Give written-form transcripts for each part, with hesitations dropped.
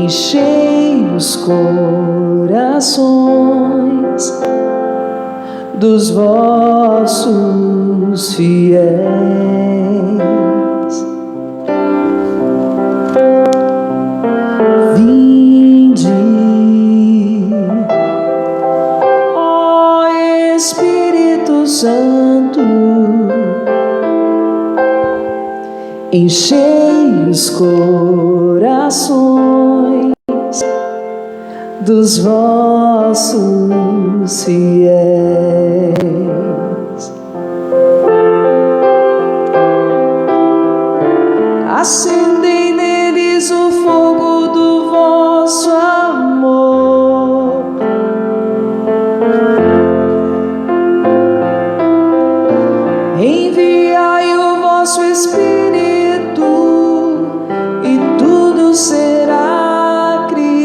enchei os corações dos vossos fiéis. Vinde, ó Espírito Santo, enchei os corações dos vossos fiéis. Acendei neles o fogo do vosso amor. Enviai o vosso Espírito e tudo será criado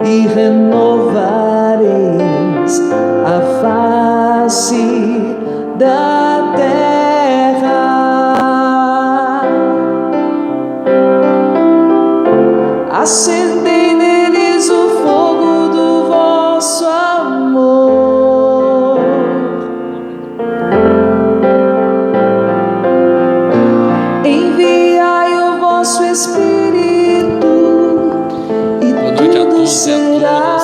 e renovareis a face da terra. Acendei neles o fogo do vosso amor. Enviai o vosso Espírito e tudo será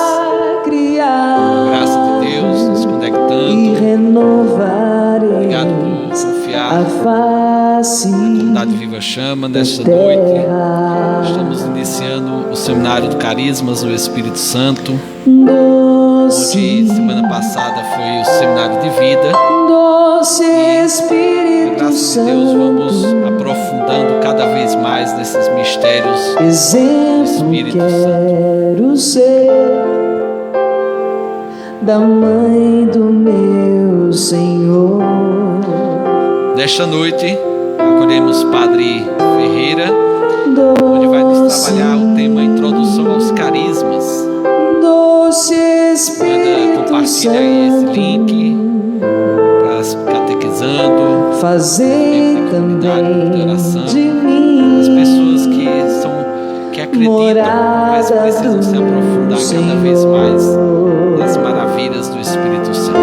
criado. Graça de Deus nos conectando. E renovareis Obrigado por confiar a face na comunidade Viva Chama nesta da noite. terra. Estamos iniciando o seminário do Carismas do Espírito Santo, Doce, onde semana passada foi o seminário de vida. doce Com Espírito a graça de Deus, vamos Santo, aprofundando cada vez mais nesses mistérios. exemplo Espírito quero ser da mãe do meu Senhor. Nesta noite, acolhemos Padre Ferreira, onde vai nos trabalhar o tema Introdução aos Carismas. Doce Manda, Espírito compartilha aí esse Santo, link para catequizando, fazei membros da comunidade de também oração, de mim as pessoas que acreditam, mas precisam se aprofundar cada vez mais nas maravilhas do Espírito Santo.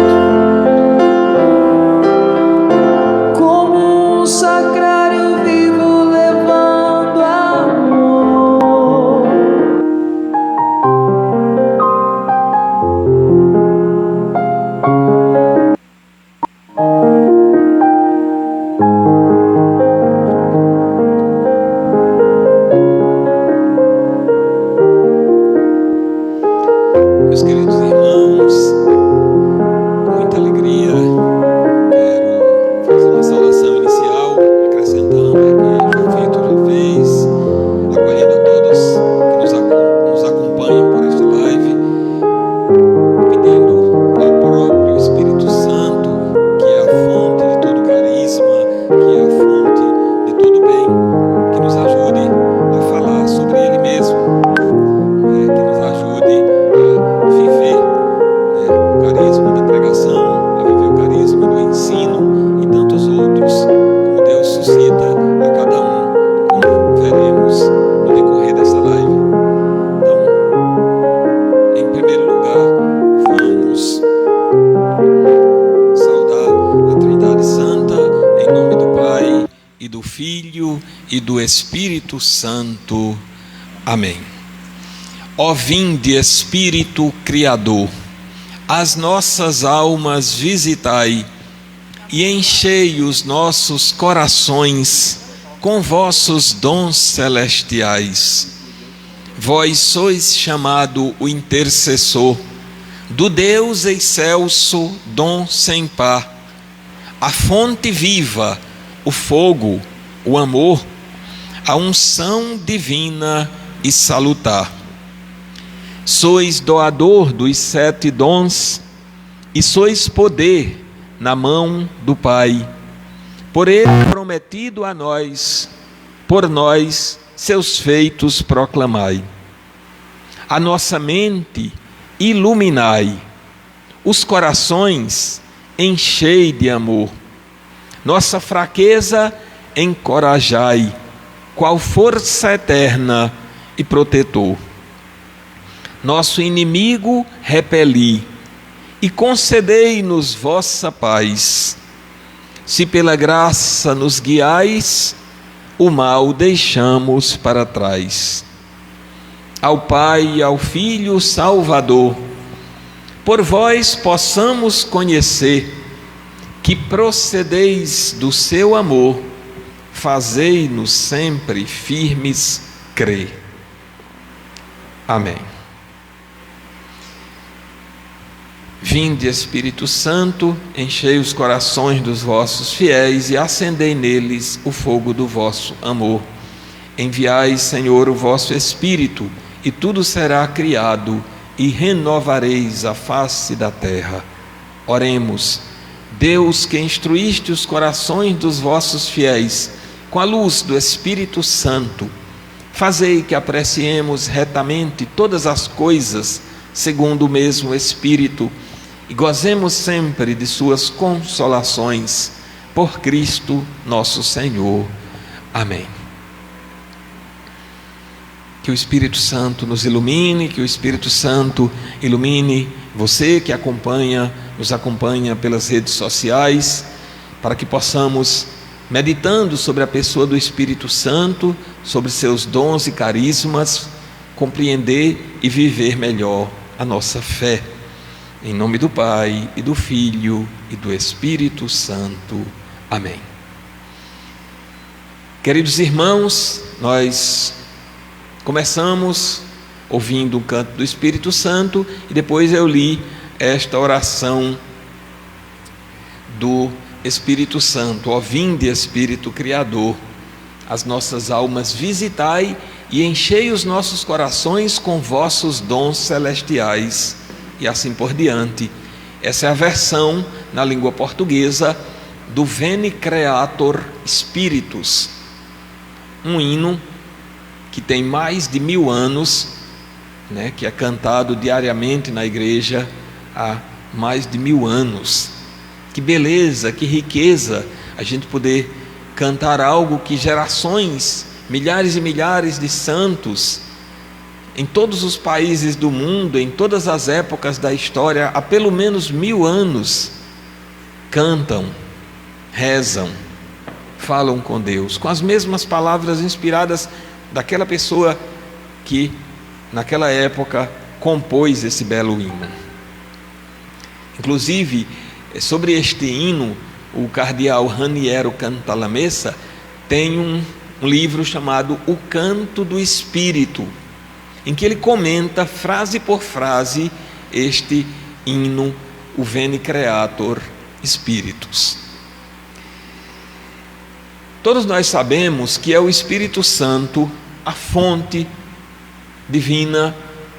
como um sacrário vivo levando amor. Meus queridos irmãos, com muita alegria, quero fazer uma saudação inicial, acrescentando aqui, já feito outra vez, acolhendo a todos que nos acompanham por esta live, pedindo ao próprio Espírito Santo, que é a fonte de todo carisma, que é a fonte de todo bem, que nos ajude a falar sobre Ele mesmo, que nos ajude a viver o carisma da pregação, a viver o carisma do ensino e tantos outros, como Deus suscita a cada um, como veremos no decorrer dessa live. Então, em primeiro lugar, vamos saudar a Trindade Santa, em nome do Pai, e do Filho, e do Espírito Santo. Amém. Ó vinde, Espírito Criador, as nossas almas visitai e enchei os nossos corações com vossos dons celestiais. Vós sois chamado o intercessor do Deus excelso, dom sem par, a fonte viva, o fogo, o amor, a unção divina e salutar. Sois doador dos 7 dons e sois poder na mão do Pai. Por Ele prometido a nós, por nós seus feitos proclamai. A nossa mente iluminai, os corações enchei de amor. Nossa fraqueza encorajai, qual força eterna e protetor. Nosso inimigo repeli, e concedei-nos vossa paz. Se pela graça nos guiais, o mal deixamos para trás. Ao Pai e ao Filho Salvador, por vós possamos conhecer que procedeis do seu amor, fazei-nos sempre firmes crer. Amém. Vinde, Espírito Santo, enchei os corações dos vossos fiéis e acendei neles o fogo do vosso amor. Enviai, Senhor, o vosso Espírito, e tudo será criado, e renovareis a face da terra. Oremos. Deus, que instruíste os corações dos vossos fiéis com a luz do Espírito Santo, fazei que apreciemos retamente todas as coisas segundo o mesmo Espírito e gozemos sempre de suas consolações. Por Cristo nosso Senhor. Amém. Que o Espírito Santo nos ilumine, que o Espírito Santo ilumine você que nos acompanha pelas redes sociais, para que possamos, meditando sobre a pessoa do Espírito Santo, sobre seus dons e carismas, compreender e viver melhor a nossa fé. Em nome do Pai, e do Filho, e do Espírito Santo. Amém. Queridos irmãos, nós começamos ouvindo o canto do Espírito Santo e depois eu li esta oração do Espírito Santo. Ó, vinde, Espírito Criador, as nossas almas visitai e enchei os nossos corações com vossos dons celestiais, e assim por diante. Essa é a versão na língua portuguesa do Veni Creator Spiritus, um hino que tem mais de 1000 anos, que é cantado diariamente na igreja há mais de 1000 anos. Que beleza, que riqueza a gente poder cantar algo que gerações, milhares e milhares de santos em todos os países do mundo, em todas as épocas da história, há pelo menos 1000 anos, cantam, rezam, falam com Deus, com as mesmas palavras inspiradas daquela pessoa que naquela época compôs esse belo hino. Inclusive, sobre este hino, o cardeal Raniero Cantalamessa tem um livro chamado O Canto do Espírito, em que ele comenta frase por frase este hino, o Veni Creator Spiritus. Todos nós sabemos que é o Espírito Santo a fonte divina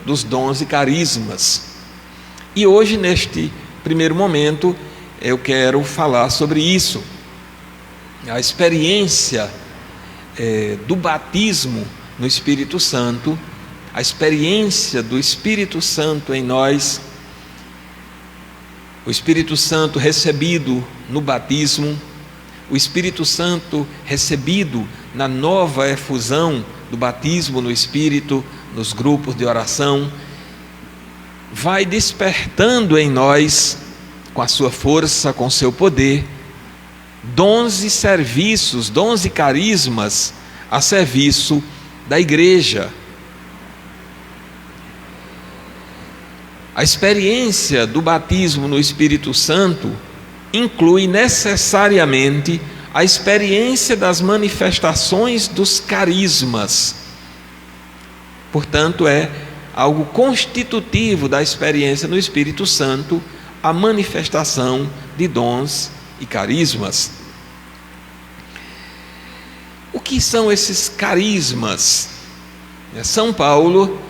dos dons e carismas. E hoje, neste primeiro momento, eu quero falar sobre isso. A experiência do batismo no Espírito Santo, a experiência do Espírito Santo em nós, o Espírito Santo recebido no batismo, o Espírito Santo recebido na nova efusão do batismo no Espírito, nos grupos de oração, vai despertando em nós, com a sua força, com o seu poder, dons e serviços, dons e carismas a serviço da igreja. A experiência do batismo no Espírito Santo inclui necessariamente a experiência das manifestações dos carismas. Portanto, é algo constitutivo da experiência no Espírito Santo, a manifestação de dons e carismas. O que são esses carismas? São Paulo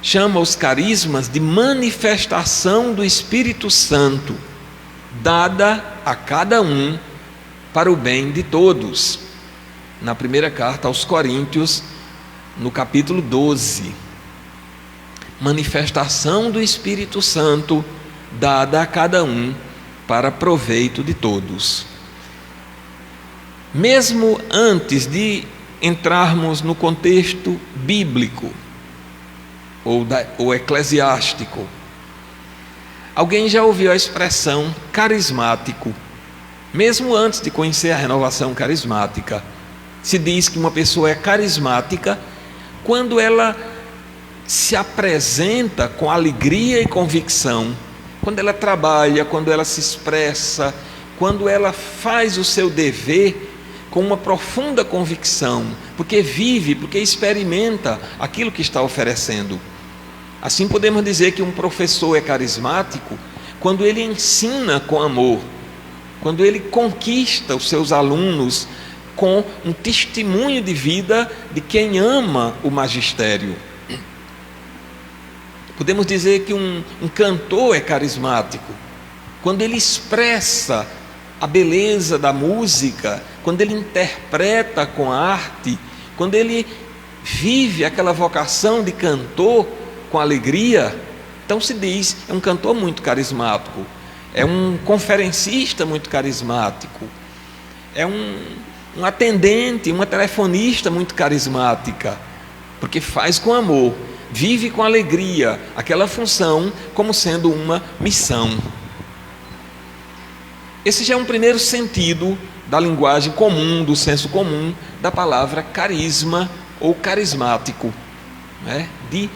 chama os carismas de manifestação do Espírito Santo, dada a cada um para o bem de todos. Na primeira carta aos Coríntios, no capítulo 12, manifestação do Espírito Santo dada a cada um para proveito de todos. Mesmo antes de entrarmos no contexto bíblico ou eclesiástico. Alguém já ouviu a expressão carismático? Mesmo antes de conhecer a renovação carismática, se diz que uma pessoa é carismática quando ela se apresenta com alegria e convicção, quando ela trabalha, quando ela se expressa, quando ela faz o seu dever com uma profunda convicção, porque vive, porque experimenta aquilo que está oferecendo. Assim podemos dizer que um professor é carismático quando ele ensina com amor, quando ele conquista os seus alunos com um testemunho de vida de quem ama o magistério. Podemos dizer que um cantor é carismático quando ele expressa a beleza da música, quando ele interpreta com arte, quando ele vive aquela vocação de cantor com alegria. Então se diz, é um cantor muito carismático, é um conferencista muito carismático, é um atendente, uma telefonista muito carismática, porque faz com amor, vive com alegria aquela função como sendo uma missão. Esse já é um primeiro sentido da linguagem comum, do senso comum, da palavra carisma ou carismático, né? De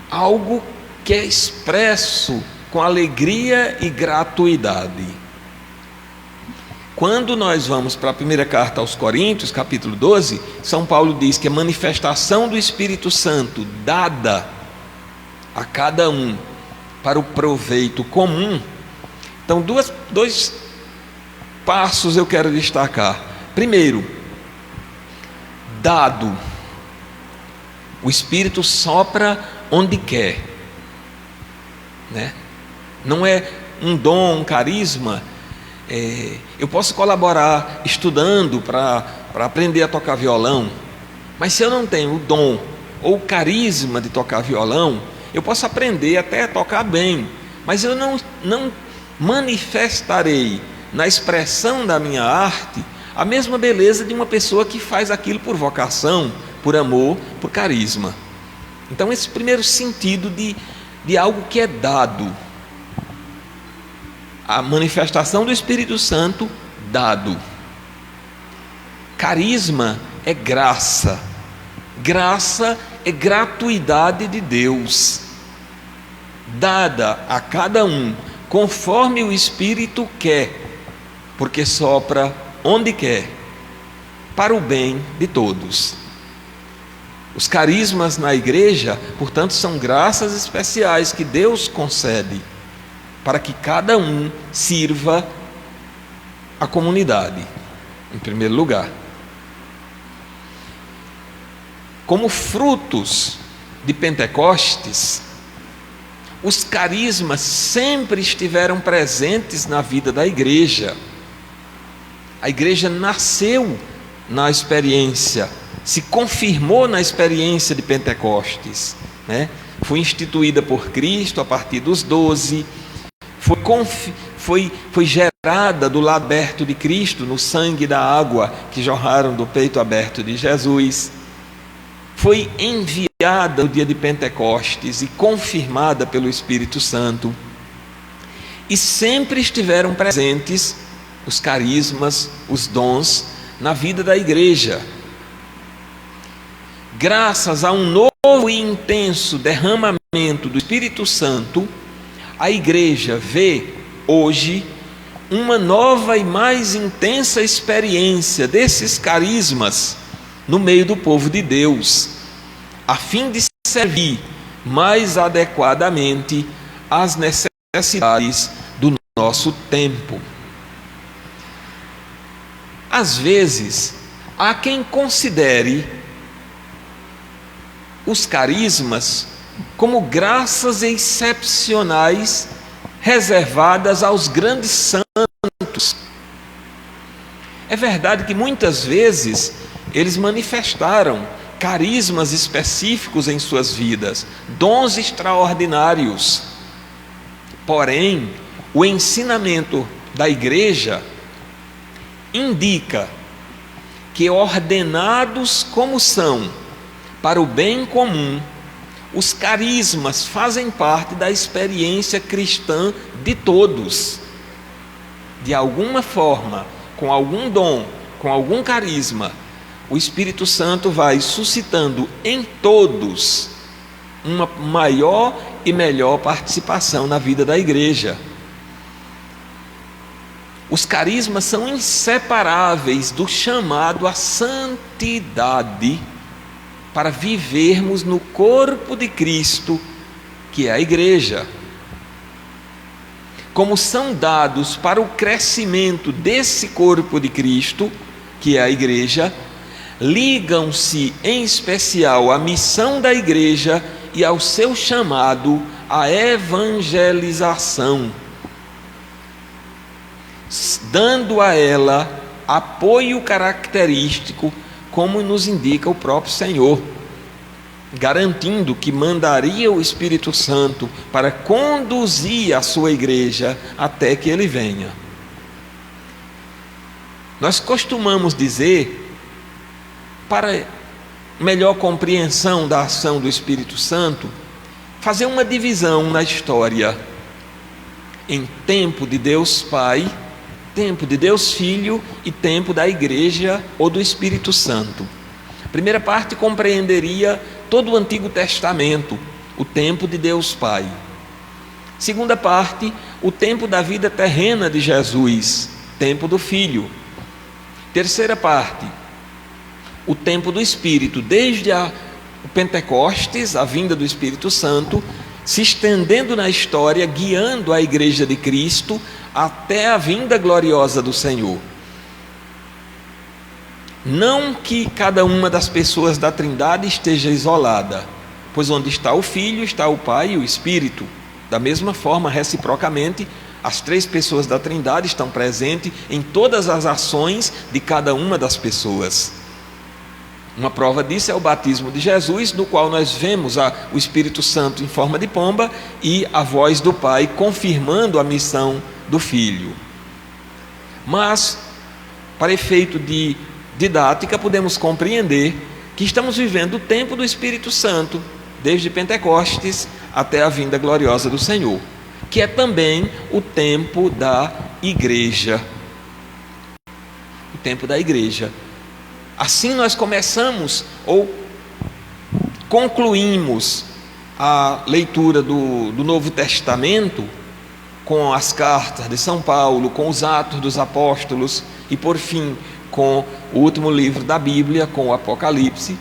algo que é expresso com alegria e gratuidade. Quando nós vamos para a primeira carta aos Coríntios, capítulo 12, São Paulo diz que a manifestação do Espírito Santo dada a cada um para o proveito comum. Então, dois passos eu quero destacar. Primeiro, dado. O Espírito sopra onde quer, né? Não é um dom, um carisma. Eu posso colaborar estudando para aprender a tocar violão, mas se eu não tenho o dom ou o carisma de tocar violão, eu posso aprender até a tocar bem, mas eu não manifestarei na expressão da minha arte a mesma beleza de uma pessoa que faz aquilo por vocação, por amor, por carisma. Então esse primeiro sentido de algo que é dado, a manifestação do Espírito Santo dado. Carisma é graça, graça é gratuidade de Deus, dada a cada um conforme o Espírito quer, porque sopra onde quer, para o bem de todos. Os carismas na igreja, portanto, são graças especiais que Deus concede para que cada um sirva a comunidade, em primeiro lugar. Como frutos de Pentecostes, os carismas sempre estiveram presentes na vida da igreja. A igreja nasceu na experiência, se confirmou na experiência de Pentecostes, né? Foi instituída por Cristo a partir dos 12, foi gerada do lado aberto de Cristo, no sangue da água que jorraram do peito aberto de Jesus, foi enviada no dia de Pentecostes e confirmada pelo Espírito Santo, e sempre estiveram presentes os carismas, os dons na vida da igreja. Graças a um novo e intenso derramamento do Espírito Santo, a igreja vê hoje uma nova e mais intensa experiência desses carismas no meio do povo de Deus, a fim de servir mais adequadamente às necessidades do nosso tempo. Às vezes, há quem considere os carismas como graças excepcionais reservadas aos grandes santos. É verdade que muitas vezes eles manifestaram carismas específicos em suas vidas, dons extraordinários. Porém, o ensinamento da igreja indica que, ordenados como são para o bem comum, os carismas fazem parte da experiência cristã de todos. De alguma forma, com algum dom, com algum carisma, o Espírito Santo vai suscitando em todos uma maior e melhor participação na vida da igreja. Os carismas são inseparáveis do chamado à santidade para vivermos no corpo de Cristo, que é a igreja. Como são dados para o crescimento desse corpo de Cristo, que é a igreja, ligam-se em especial à missão da igreja e ao seu chamado à evangelização, dando a ela apoio característico, como nos indica o próprio Senhor, garantindo que mandaria o Espírito Santo para conduzir a sua igreja até que ele venha. Nós costumamos dizer, para melhor compreensão da ação do Espírito Santo, fazer uma divisão na história em tempo de Deus Pai, tempo de Deus Filho e tempo da igreja ou do Espírito Santo. A primeira parte compreenderia todo o Antigo Testamento, o tempo de Deus Pai. Segunda parte, o tempo da vida terrena de Jesus, tempo do Filho. Terceira parte, o tempo do Espírito, desde o Pentecostes, a vinda do Espírito Santo, se estendendo na história, guiando a igreja de Cristo até a vinda gloriosa do Senhor. Não que cada uma das pessoas da Trindade esteja isolada, pois onde está o Filho, está o Pai e o Espírito. Da mesma forma, reciprocamente, as três pessoas da Trindade estão presentes em todas as ações de cada uma das pessoas. Uma prova disso é o batismo de Jesus, no qual nós vemos o Espírito Santo em forma de pomba e a voz do Pai confirmando a missão do Filho. Mas, para efeito de didática, podemos compreender que estamos vivendo o tempo do Espírito Santo, desde Pentecostes até a vinda gloriosa do Senhor, que é também o tempo da igreja. O tempo da igreja. Assim nós começamos ou concluímos a leitura do Novo Testamento com as cartas de São Paulo, com os Atos dos Apóstolos e, por fim, com o último livro da Bíblia, com o Apocalipse,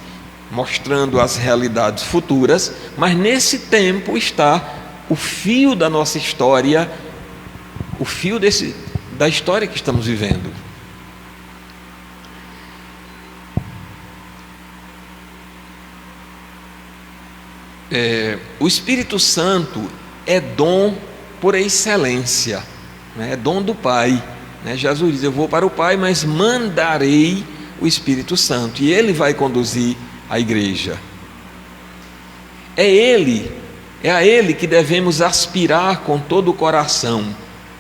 mostrando as realidades futuras. Mas nesse tempo está o fio da nossa história, o fio da história que estamos vivendo. O Espírito Santo é dom por excelência, né? É dom do Pai, né? Jesus diz: eu vou para o Pai, mas mandarei o Espírito Santo, e Ele vai conduzir a igreja. É a Ele que devemos aspirar com todo o coração,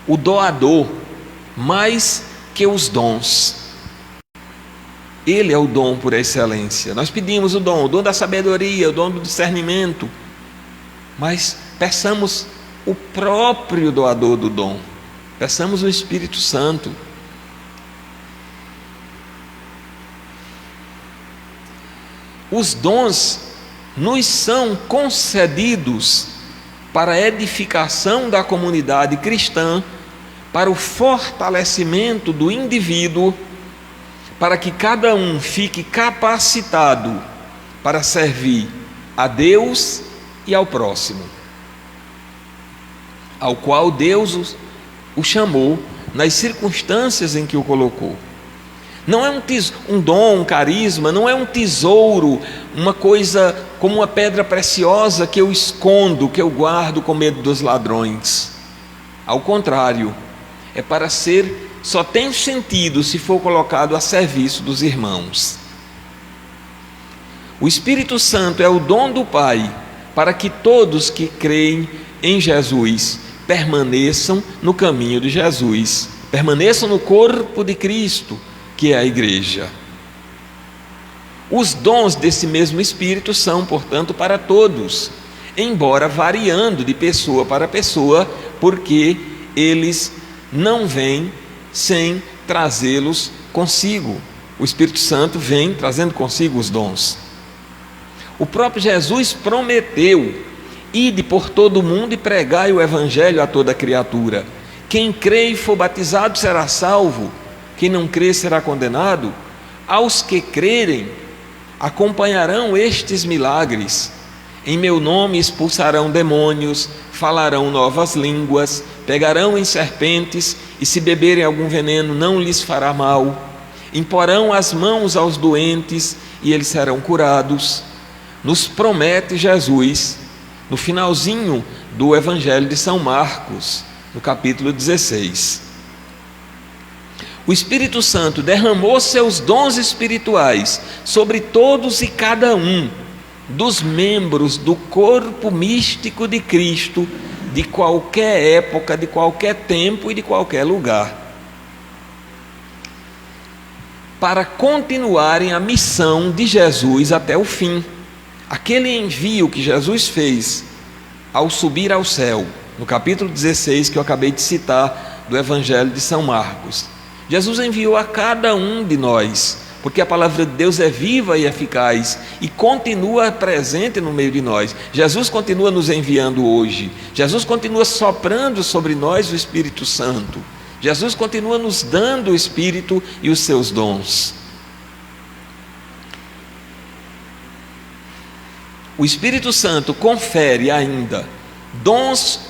o doador, mais que os dons. Ele é o dom por excelência. Nós pedimos o dom da sabedoria, o dom do discernimento, mas peçamos o próprio doador do dom, peçamos o Espírito Santo. Os dons nos são concedidos para a edificação da comunidade cristã, para o fortalecimento do indivíduo, para que cada um fique capacitado para servir a Deus e ao próximo, ao qual Deus o chamou nas circunstâncias em que o colocou. Não é um dom, um carisma, não é um tesouro, uma coisa como uma pedra preciosa que eu escondo, que eu guardo com medo dos ladrões. Ao contrário, é para só tem sentido se for colocado a serviço dos irmãos. O Espírito Santo é o dom do Pai para que todos que creem em Jesus permaneçam no caminho de Jesus, permaneçam no corpo de Cristo, que é a igreja. Os dons desse mesmo Espírito são, portanto, para todos, embora variando de pessoa para pessoa, porque eles não vêm sem trazê-los consigo. O Espírito Santo vem trazendo consigo os dons. O próprio Jesus prometeu: ide por todo o mundo e pregai o Evangelho a toda criatura. Quem crê e for batizado será salvo, quem não crê será condenado. Aos que crerem, acompanharão estes milagres: em meu nome expulsarão demônios, falarão novas línguas, pegarão em serpentes, e se beberem algum veneno não lhes fará mal. Imporão as mãos aos doentes e eles serão curados. Nos promete Jesus no finalzinho do Evangelho de São Marcos, no capítulo 16. O Espírito Santo derramou seus dons espirituais sobre todos e cada um dos membros do corpo místico de Cristo, de qualquer época, de qualquer tempo e de qualquer lugar, para continuarem a missão de Jesus até o fim. Aquele envio que Jesus fez ao subir ao céu, no capítulo 16 que eu acabei de citar do Evangelho de São Marcos, Jesus enviou a cada um de nós, porque a palavra de Deus é viva e eficaz e continua presente no meio de nós. Jesus continua nos enviando hoje, Jesus continua soprando sobre nós o Espírito Santo, Jesus continua nos dando o Espírito e os seus dons. O Espírito Santo confere ainda dons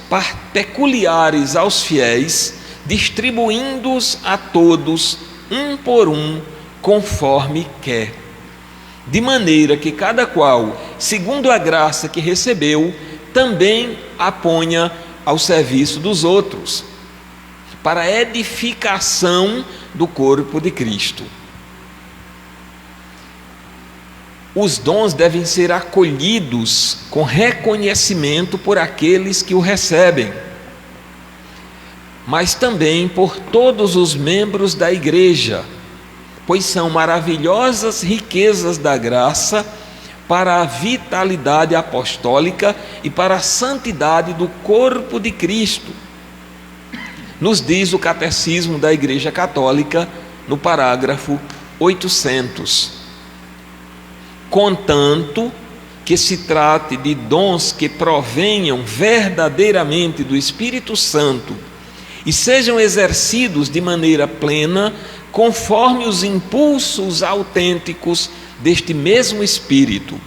peculiares aos fiéis, distribuindo-os a todos, um por um, conforme quer, de maneira que cada qual, segundo a graça que recebeu, também a ponha ao serviço dos outros, para a edificação do corpo de Cristo. Os dons devem ser acolhidos com reconhecimento por aqueles que o recebem, mas também por todos os membros da igreja, pois são maravilhosas riquezas da graça para a vitalidade apostólica e para a santidade do corpo de Cristo. Nos diz o Catecismo da Igreja Católica, no parágrafo 800. Contanto que se trate de dons que provenham verdadeiramente do Espírito Santo e sejam exercidos de maneira plena, conforme os impulsos autênticos deste mesmo Espírito,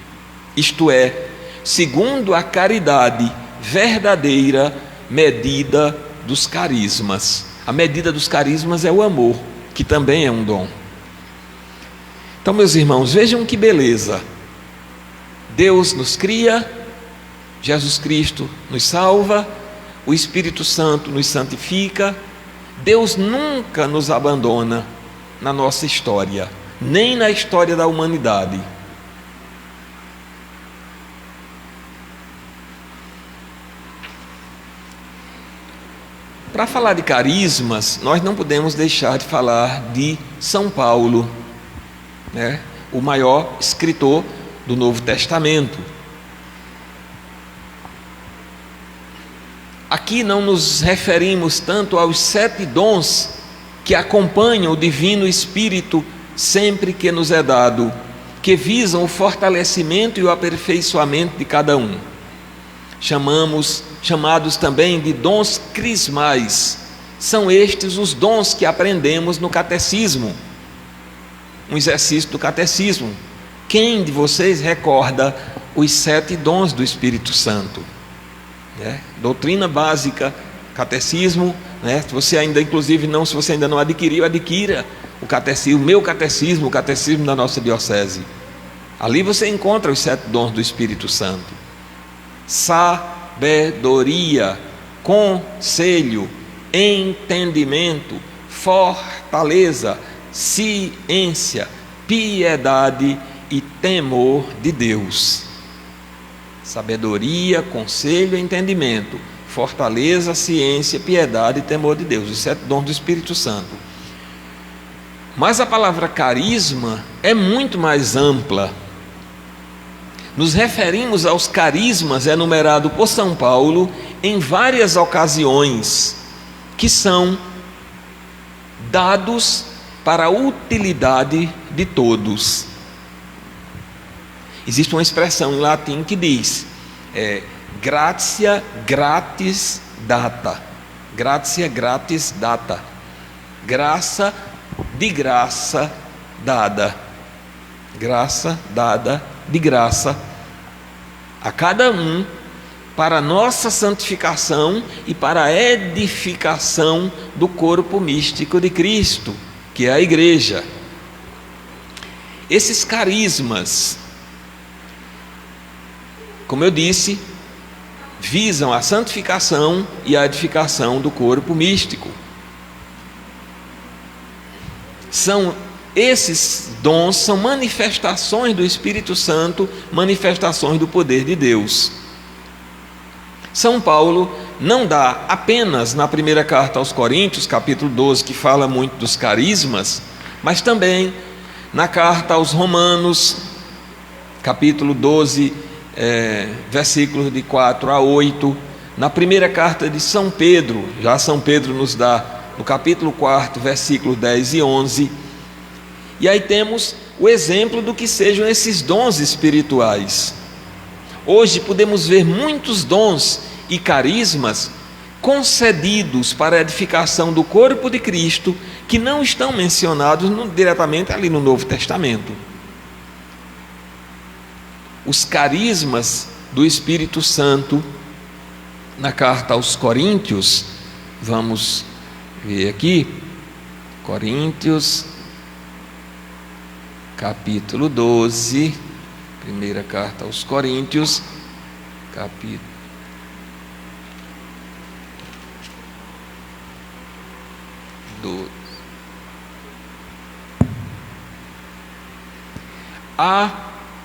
isto é, segundo a caridade verdadeira medida dos carismas. A medida dos carismas é o amor, que também é um dom. Então, meus irmãos, vejam que beleza. Deus nos cria, Jesus Cristo nos salva, o Espírito Santo nos santifica. Deus nunca nos abandona na nossa história, nem na história da humanidade. Para falar de carismas, nós não podemos deixar de falar de São Paulo, o maior escritor do Novo Testamento. Aqui não nos referimos tanto aos 7 dons que acompanham o Divino Espírito sempre que nos é dado, que visam o fortalecimento e o aperfeiçoamento de cada um. Chamados também de dons crismais. São estes os dons que aprendemos no catecismo. Um exercício do catecismo. Quem de vocês recorda os 7 dons do Espírito Santo? Doutrina básica, catecismo, se você ainda, inclusive, se você ainda não adquiriu, adquira o catecismo, o catecismo da nossa diocese. Ali você encontra os 7 dons do Espírito Santo: sabedoria, conselho, entendimento, fortaleza, ciência, piedade e temor de Deus. Sabedoria, conselho, entendimento, fortaleza, ciência, piedade e temor de Deus, os 7 dons do Espírito Santo. Mas a palavra carisma é muito mais ampla. Nos referimos aos carismas enumerados por São Paulo em várias ocasiões, que são dados para a utilidade de todos. Existe uma expressão em latim que diz gratia gratis data. Gratia gratis data. Graça de graça dada. Graça dada de graça a cada um para a nossa santificação e para a edificação do corpo místico de Cristo, que é a igreja. Esses carismas, como eu disse, visam a santificação e a edificação do corpo místico. Esses dons são manifestações do Espírito Santo, manifestações do poder de Deus. São Paulo não dá apenas na primeira carta aos Coríntios, capítulo 12, que fala muito dos carismas, mas também na carta aos Romanos, capítulo 12, versículos de 4 a 8, na primeira carta de São Pedro, já São Pedro nos dá no capítulo 4, versículos 10 e 11, e aí temos o exemplo do que sejam esses dons espirituais. Hoje podemos ver muitos dons e carismas concedidos para a edificação do corpo de Cristo, que não estão mencionados diretamente ali no Novo Testamento. Os carismas do Espírito Santo, na carta aos Coríntios, vamos ver aqui, Coríntios, capítulo 12, primeira carta aos Coríntios, capítulo 12. A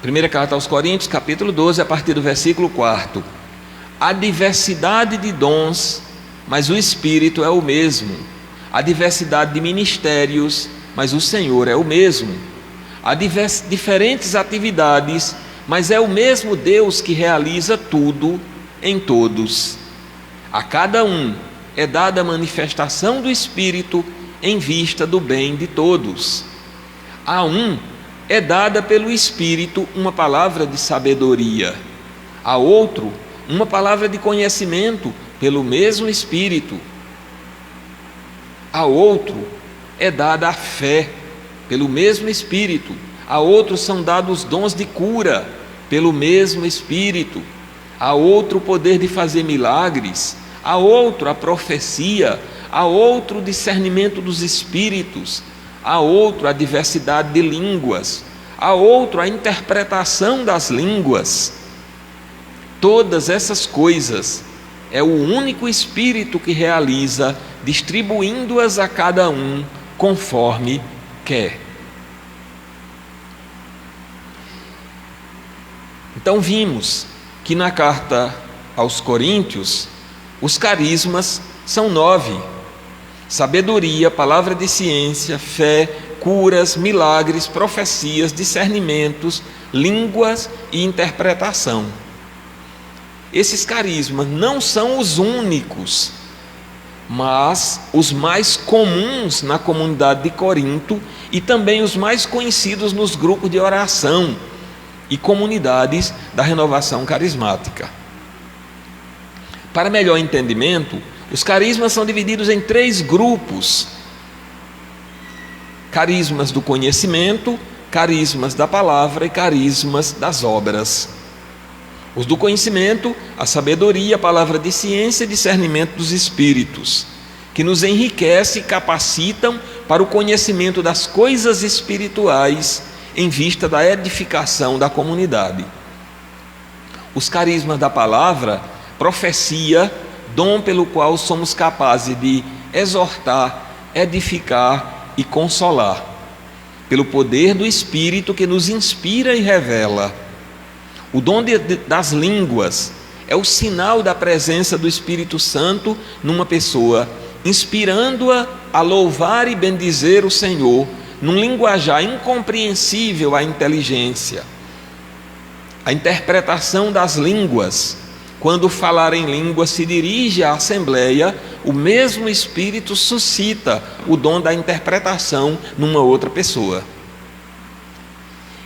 primeira carta aos Coríntios, capítulo 12, a partir do versículo 4. Há diversidade de dons, mas o Espírito é o mesmo. Há diversidade de ministérios, mas o Senhor é o mesmo. Há diferentes atividades, mas é o mesmo Deus que realiza tudo em todos. A cada um é dada a manifestação do Espírito em vista do bem de todos. A um é dada pelo Espírito uma palavra de sabedoria, a outro uma palavra de conhecimento pelo mesmo Espírito, a outro é dada a fé pelo mesmo Espírito, a outros são dados dons de cura pelo mesmo Espírito, a outro o poder de fazer milagres, a outro a profecia, a outro o discernimento dos espíritos, a outro a diversidade de línguas, a outro a interpretação das línguas. Todas essas coisas é o único Espírito que realiza, distribuindo-as a cada um conforme quer. Então vimos que na carta aos Coríntios os carismas são 9: sabedoria, palavra de ciência, fé, curas, milagres, profecias, discernimentos, línguas e interpretação. Esses carismas não são os únicos, mas os mais comuns na comunidade de Corinto e também os mais conhecidos nos grupos de oração e comunidades da renovação carismática. Para melhor entendimento, os carismas são divididos em 3 grupos: carismas do conhecimento, carismas da palavra e carismas das obras. Os do conhecimento, a sabedoria, a palavra de ciência e discernimento dos espíritos, que nos enriquece e capacitam para o conhecimento das coisas espirituais em vista da edificação da comunidade. Os carismas da palavra, profecia, dom pelo qual somos capazes de exortar, edificar e consolar, pelo poder do Espírito que nos inspira e revela. O dom das línguas é o sinal da presença do Espírito Santo numa pessoa, inspirando-a a louvar e bendizer o Senhor num linguajar incompreensível à inteligência. A interpretação das línguas. Quando falar em língua se dirige à assembleia, o mesmo Espírito suscita o dom da interpretação numa outra pessoa.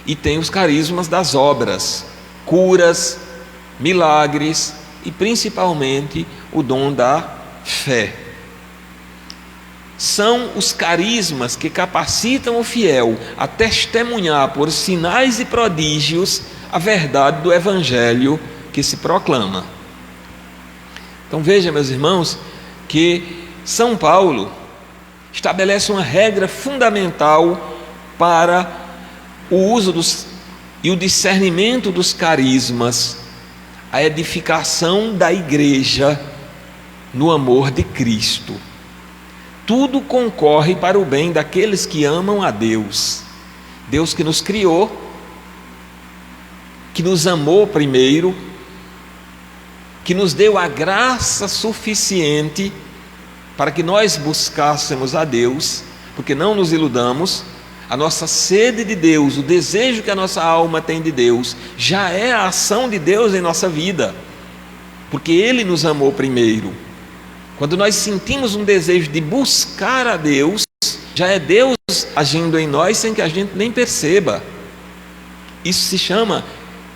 E tem os carismas das obras, curas, milagres e principalmente o dom da fé. São os carismas que capacitam o fiel a testemunhar por sinais e prodígios a verdade do Evangelho que se proclama. Então veja, meus irmãos, que São Paulo estabelece uma regra fundamental para o uso e o discernimento dos carismas, a edificação da igreja no amor de Cristo. Tudo concorre para o bem daqueles que amam a Deus. Deus que nos criou, que nos amou primeiro, que nos deu a graça suficiente para que nós buscássemos a Deus, porque não nos iludamos, a nossa sede de Deus, o desejo que a nossa alma tem de Deus, já é a ação de Deus em nossa vida, porque Ele nos amou primeiro. Quando nós sentimos um desejo de buscar a Deus, já é Deus agindo em nós sem que a gente nem perceba. Isso se chama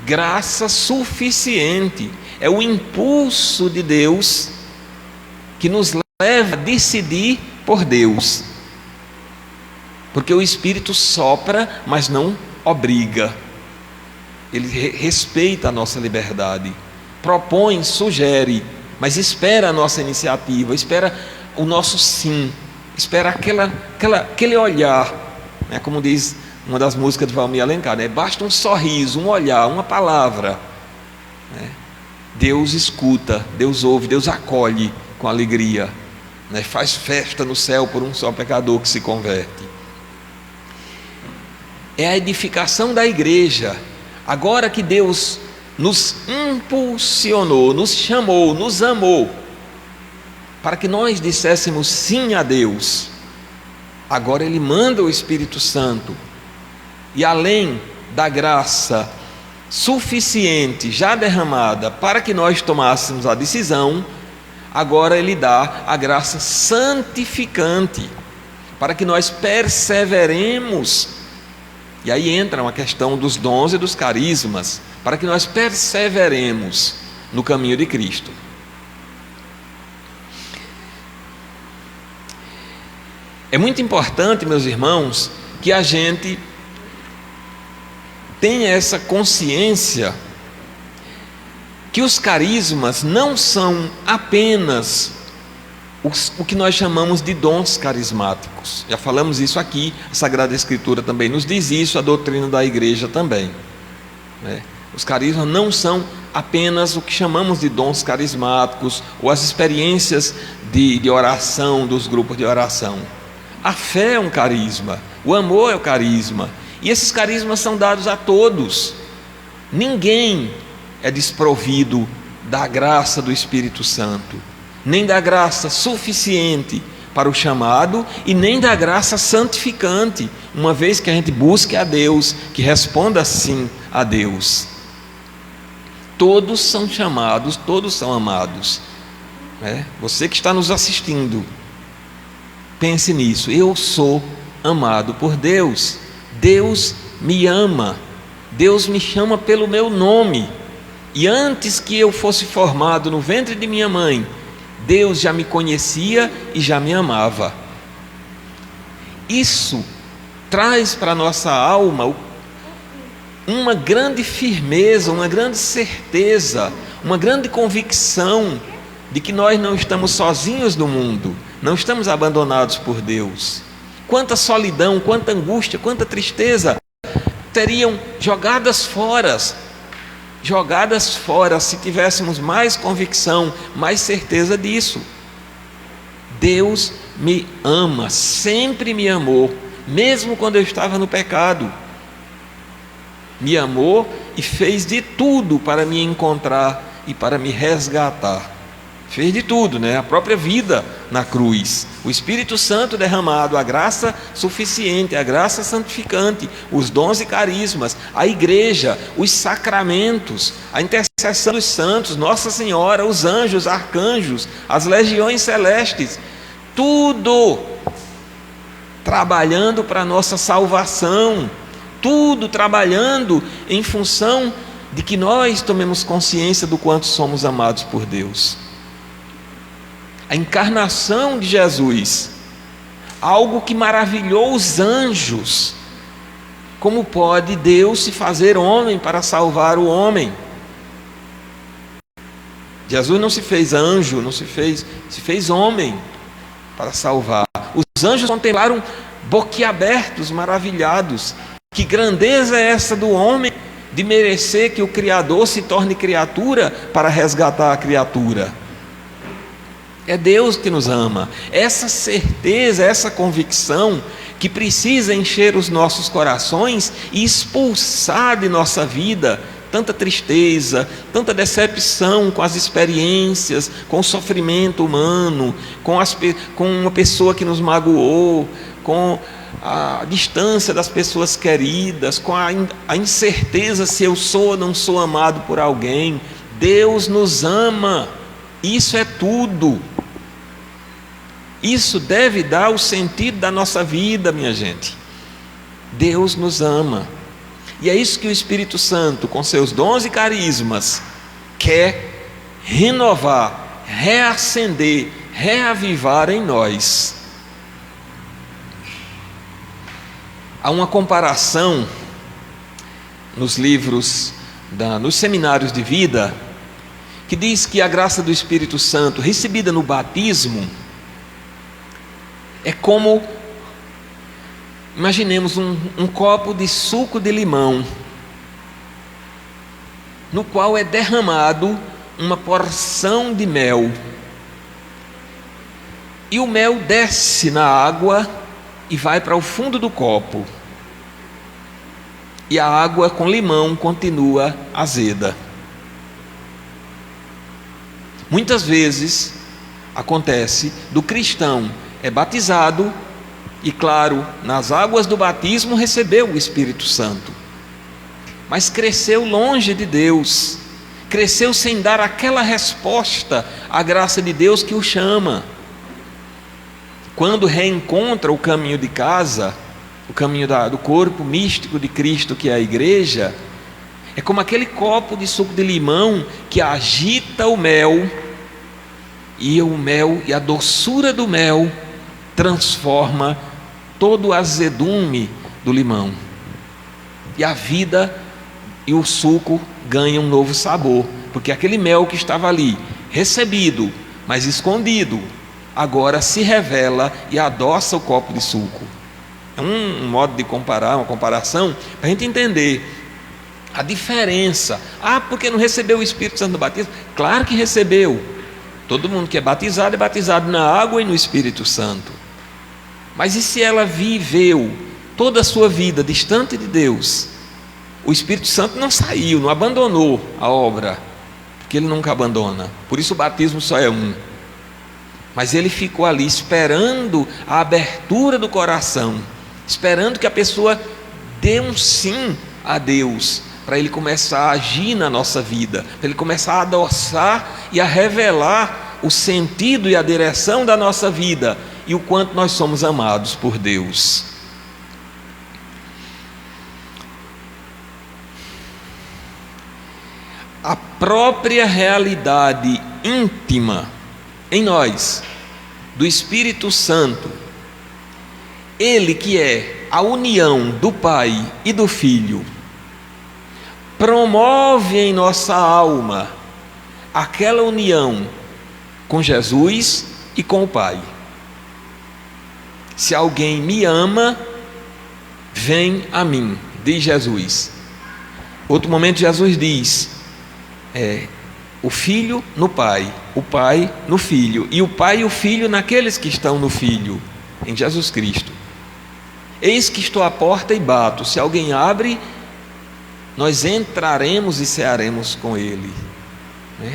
graça suficiente. É o impulso de Deus que nos leva a decidir por Deus. Porque o Espírito sopra, mas não obriga. Ele respeita a nossa liberdade, propõe, sugere, mas espera a nossa iniciativa, espera o nosso sim, espera aquele olhar, né? Como diz uma das músicas de Valmir Alencar, né? Basta um sorriso, um olhar, uma palavra, né? Deus escuta, Deus ouve, Deus acolhe com alegria, né? Faz festa no céu por um só pecador que se converte. É a edificação da igreja. Agora que Deus nos impulsionou, nos chamou, nos amou, para que nós disséssemos sim a Deus, agora Ele manda o Espírito Santo, e além da graça suficiente já derramada para que nós tomássemos a decisão, agora Ele dá a graça santificante, para que nós perseveremos. E aí entra uma questão dos dons e dos carismas, para que nós perseveremos no caminho de Cristo. É muito importante, meus irmãos, que a gente tenha essa consciência que os carismas não são apenas o que nós chamamos de dons carismáticos. Já falamos isso aqui, a Sagrada Escritura também nos diz isso, a doutrina da igreja também, né? Os carismas não são apenas o que chamamos de dons carismáticos ou as experiências de oração dos grupos de oração. A fé é um carisma, o amor é o carisma, e esses carismas são dados a todos. Ninguém é desprovido da graça do Espírito Santo, nem da graça suficiente para o chamado e nem da graça santificante, uma vez que a gente busque a Deus, que responda sim a Deus. Todos são chamados, todos são amados, né? Você que está nos assistindo, pense nisso. Eu sou amado por Deus. Deus me ama, Deus me chama pelo meu nome, e antes que eu fosse formado no ventre de minha mãe, Deus já me conhecia e já me amava. Isso traz para a nossa alma uma grande firmeza, uma grande certeza, uma grande convicção de que nós não estamos sozinhos no mundo, não estamos abandonados por Deus. Quanta solidão, quanta angústia, quanta tristeza teriam jogadas fora se tivéssemos mais convicção, mais certeza disso. Deus me ama, sempre me amou, mesmo quando eu estava no pecado. Me amou e fez de tudo para me encontrar e para me resgatar. Fez de tudo, né? A própria vida na cruz. O Espírito Santo derramado, a graça suficiente, a graça santificante, os dons e carismas, a igreja, os sacramentos, a intercessão dos santos, Nossa Senhora, os anjos, arcanjos, as legiões celestes, tudo trabalhando para a nossa salvação, tudo trabalhando em função de que nós tomemos consciência do quanto somos amados por Deus. A encarnação de Jesus, algo que maravilhou os anjos. Como pode Deus se fazer homem para salvar o homem? Jesus não se fez anjo, se fez homem para salvar. Os anjos contemplaram boquiabertos, maravilhados. Que grandeza é essa do homem de merecer que o Criador se torne criatura para resgatar a criatura? É Deus que nos ama. Essa certeza, essa convicção que precisa encher os nossos corações e expulsar de nossa vida tanta tristeza, tanta decepção com as experiências, com o sofrimento humano, com uma pessoa que nos magoou, com a distância das pessoas queridas, com a incerteza se eu sou ou não sou amado por alguém. Deus nos ama. Isso é tudo. Isso deve dar o sentido da nossa vida, minha gente. Deus nos ama. E é isso que o Espírito Santo, com seus dons e carismas, quer renovar, reacender, reavivar em nós. Há uma comparação nos livros, nos seminários de vida, que diz que a graça do Espírito Santo recebida no batismo é como, imaginemos um copo de suco de limão, no qual é derramado uma porção de mel, e o mel desce na água e vai para o fundo do copo, e a água com limão continua azeda. Muitas vezes acontece do cristão é batizado e, claro, nas águas do batismo recebeu o Espírito Santo, mas cresceu longe de Deus, cresceu sem dar aquela resposta à graça de Deus que o chama. Quando reencontra o caminho de casa, o caminho do corpo místico de Cristo, que é a igreja, é como aquele copo de suco de limão que agita o mel e a doçura do mel transforma todo o azedume do limão, e a vida e o suco ganham um novo sabor, porque aquele mel que estava ali, recebido, mas escondido, agora se revela e adoça o copo de suco. É um modo de comparar, uma comparação, para a gente entender a diferença. Porque não recebeu o Espírito Santo no batismo? Claro que recebeu. Todo mundo que é batizado na água e no Espírito Santo. Mas e se ela viveu toda a sua vida distante de Deus? O Espírito Santo não saiu, não abandonou a obra, porque ele nunca abandona. Por isso o batismo só é um. Mas ele ficou ali esperando a abertura do coração, esperando que a pessoa dê um sim a Deus, para ele começar a agir na nossa vida, para ele começar a adoçar e a revelar o sentido e a direção da nossa vida, e o quanto nós somos amados por Deus. A própria realidade íntima em nós do Espírito Santo, ele que é a união do Pai e do Filho, promove em nossa alma aquela união com Jesus e com o Pai. Se alguém me ama, vem a mim, diz Jesus. Outro momento Jesus diz, o Filho no Pai, o Pai no Filho, e o Pai e o Filho naqueles que estão no Filho, em Jesus Cristo. Eis que estou à porta e bato, se alguém abre, nós entraremos e cearemos com ele.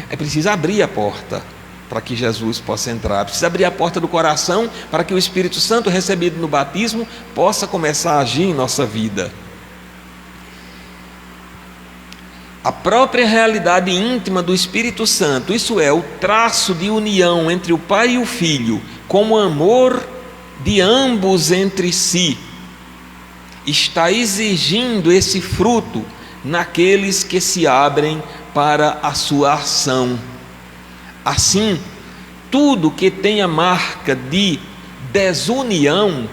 É preciso abrir a porta. para que Jesus possa entrar. Precisa abrir a porta do coração para que o Espírito Santo recebido no batismo possa começar a agir em nossa vida. A própria realidade íntima do Espírito Santo, isso é, o traço de união entre o Pai e o Filho, como amor de ambos entre si, está exigindo esse fruto naqueles que se abrem para a sua ação. Assim, tudo que tem a marca de desunião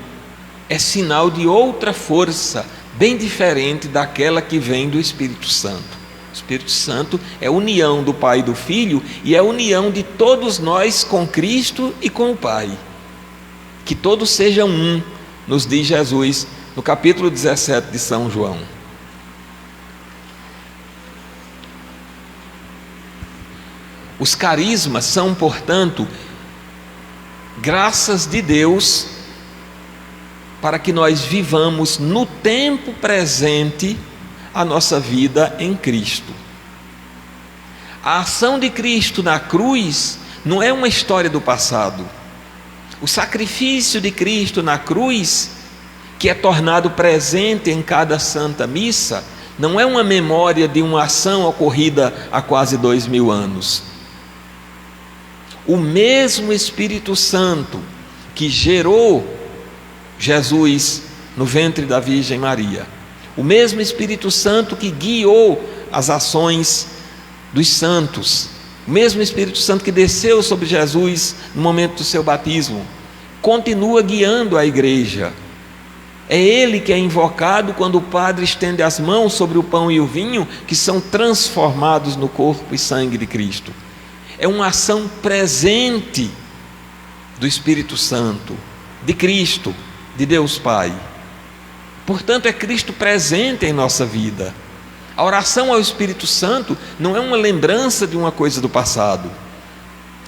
é sinal de outra força, bem diferente daquela que vem do Espírito Santo. O Espírito Santo é a união do Pai e do Filho, e é a união de todos nós com Cristo e com o Pai. Que todos sejam um, nos diz Jesus no capítulo 17 de São João. Os carismas são, portanto, graças de Deus para que nós vivamos no tempo presente a nossa vida em Cristo. A ação de Cristo na cruz não é uma história do passado. O sacrifício de Cristo na cruz, que é tornado presente em cada Santa Missa, não é uma memória de uma ação ocorrida há quase 2000 anos. O mesmo Espírito Santo que gerou Jesus no ventre da Virgem Maria, o mesmo Espírito Santo que guiou as ações dos santos, o mesmo Espírito Santo que desceu sobre Jesus no momento do seu batismo, continua guiando a igreja. É Ele que é invocado quando o padre estende as mãos sobre o pão e o vinho, que são transformados no corpo e sangue de Cristo. É uma ação presente do Espírito Santo, de Cristo, de Deus Pai. Portanto, é Cristo presente em nossa vida. A oração ao Espírito Santo não é uma lembrança de uma coisa do passado.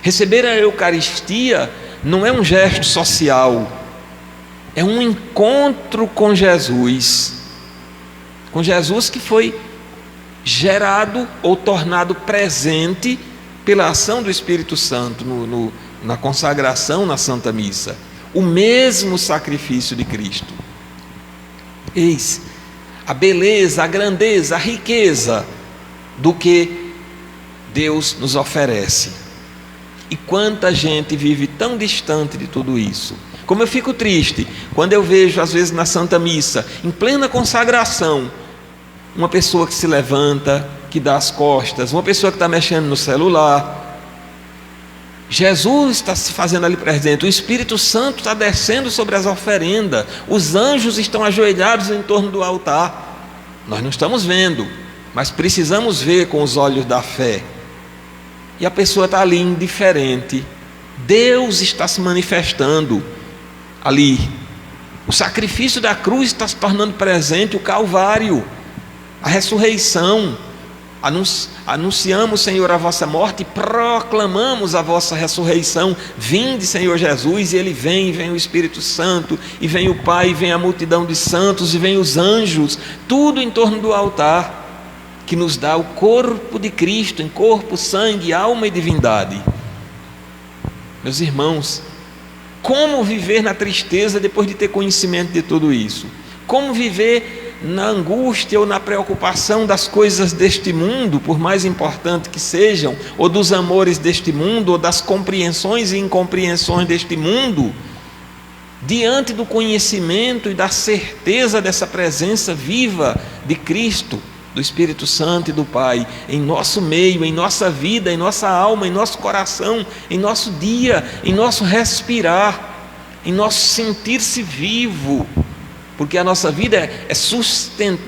Receber a Eucaristia não é um gesto social, é um encontro com Jesus que foi gerado ou tornado presente pela ação do Espírito Santo na consagração na Santa Missa. O mesmo sacrifício de Cristo. Eis a beleza, a grandeza, a riqueza do que Deus nos oferece. E quanta gente vive tão distante de tudo isso. Como eu fico triste quando eu vejo, às vezes na Santa Missa, em plena consagração, uma pessoa que se levanta, que dá as costas, uma pessoa que está mexendo no celular. Jesus está se fazendo ali presente, o Espírito Santo está descendo sobre as oferendas, os anjos estão ajoelhados em torno do altar. Nós não estamos vendo, mas precisamos ver com os olhos da fé. E a pessoa está ali indiferente. Deus está se manifestando ali. O sacrifício da cruz está se tornando presente, o Calvário, a ressurreição. Anunciamos, Senhor, a vossa morte e proclamamos a vossa ressurreição. Vinde, Senhor Jesus. E Ele vem o Espírito Santo, e vem o Pai, e vem a multidão de santos, e vem os anjos, tudo em torno do altar, que nos dá o corpo de Cristo, em corpo, sangue, alma e divindade. Meus irmãos, como viver na tristeza depois de ter conhecimento de tudo isso? Como viver na angústia ou na preocupação das coisas deste mundo, por mais importante que sejam, ou dos amores deste mundo, ou das compreensões e incompreensões deste mundo, diante do conhecimento e da certeza dessa presença viva de Cristo, do Espírito Santo e do Pai, em nosso meio, em nossa vida, em nossa alma, em nosso coração, em nosso dia, em nosso respirar, em nosso sentir-se vivo, porque a nossa vida é sustento.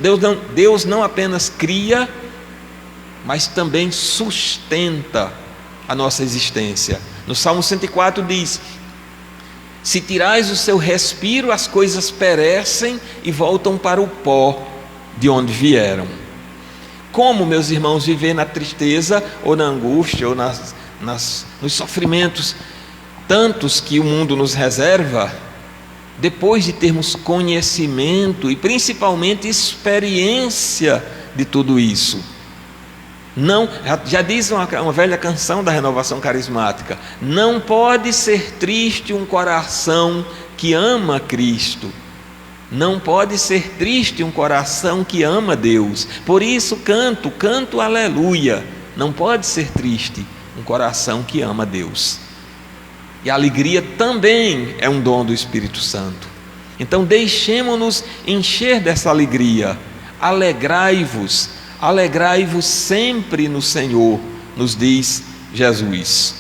Deus não apenas cria, mas também sustenta a nossa existência. No Salmo 104 diz: se tirais o seu respiro, as coisas perecem e voltam para o pó de onde vieram. Como, meus irmãos, viver na tristeza ou na angústia ou nos sofrimentos tantos que o mundo nos reserva, depois de termos conhecimento e principalmente experiência de tudo isso? Não, já diz uma velha canção da renovação carismática: não pode ser triste um coração que ama Cristo. Não pode ser triste um coração que ama Deus. Por isso canto aleluia. Não pode ser triste um coração que ama Deus. E a alegria também é um dom do Espírito Santo. Então deixemo-nos encher dessa alegria. Alegrai-vos sempre no Senhor, nos diz Jesus.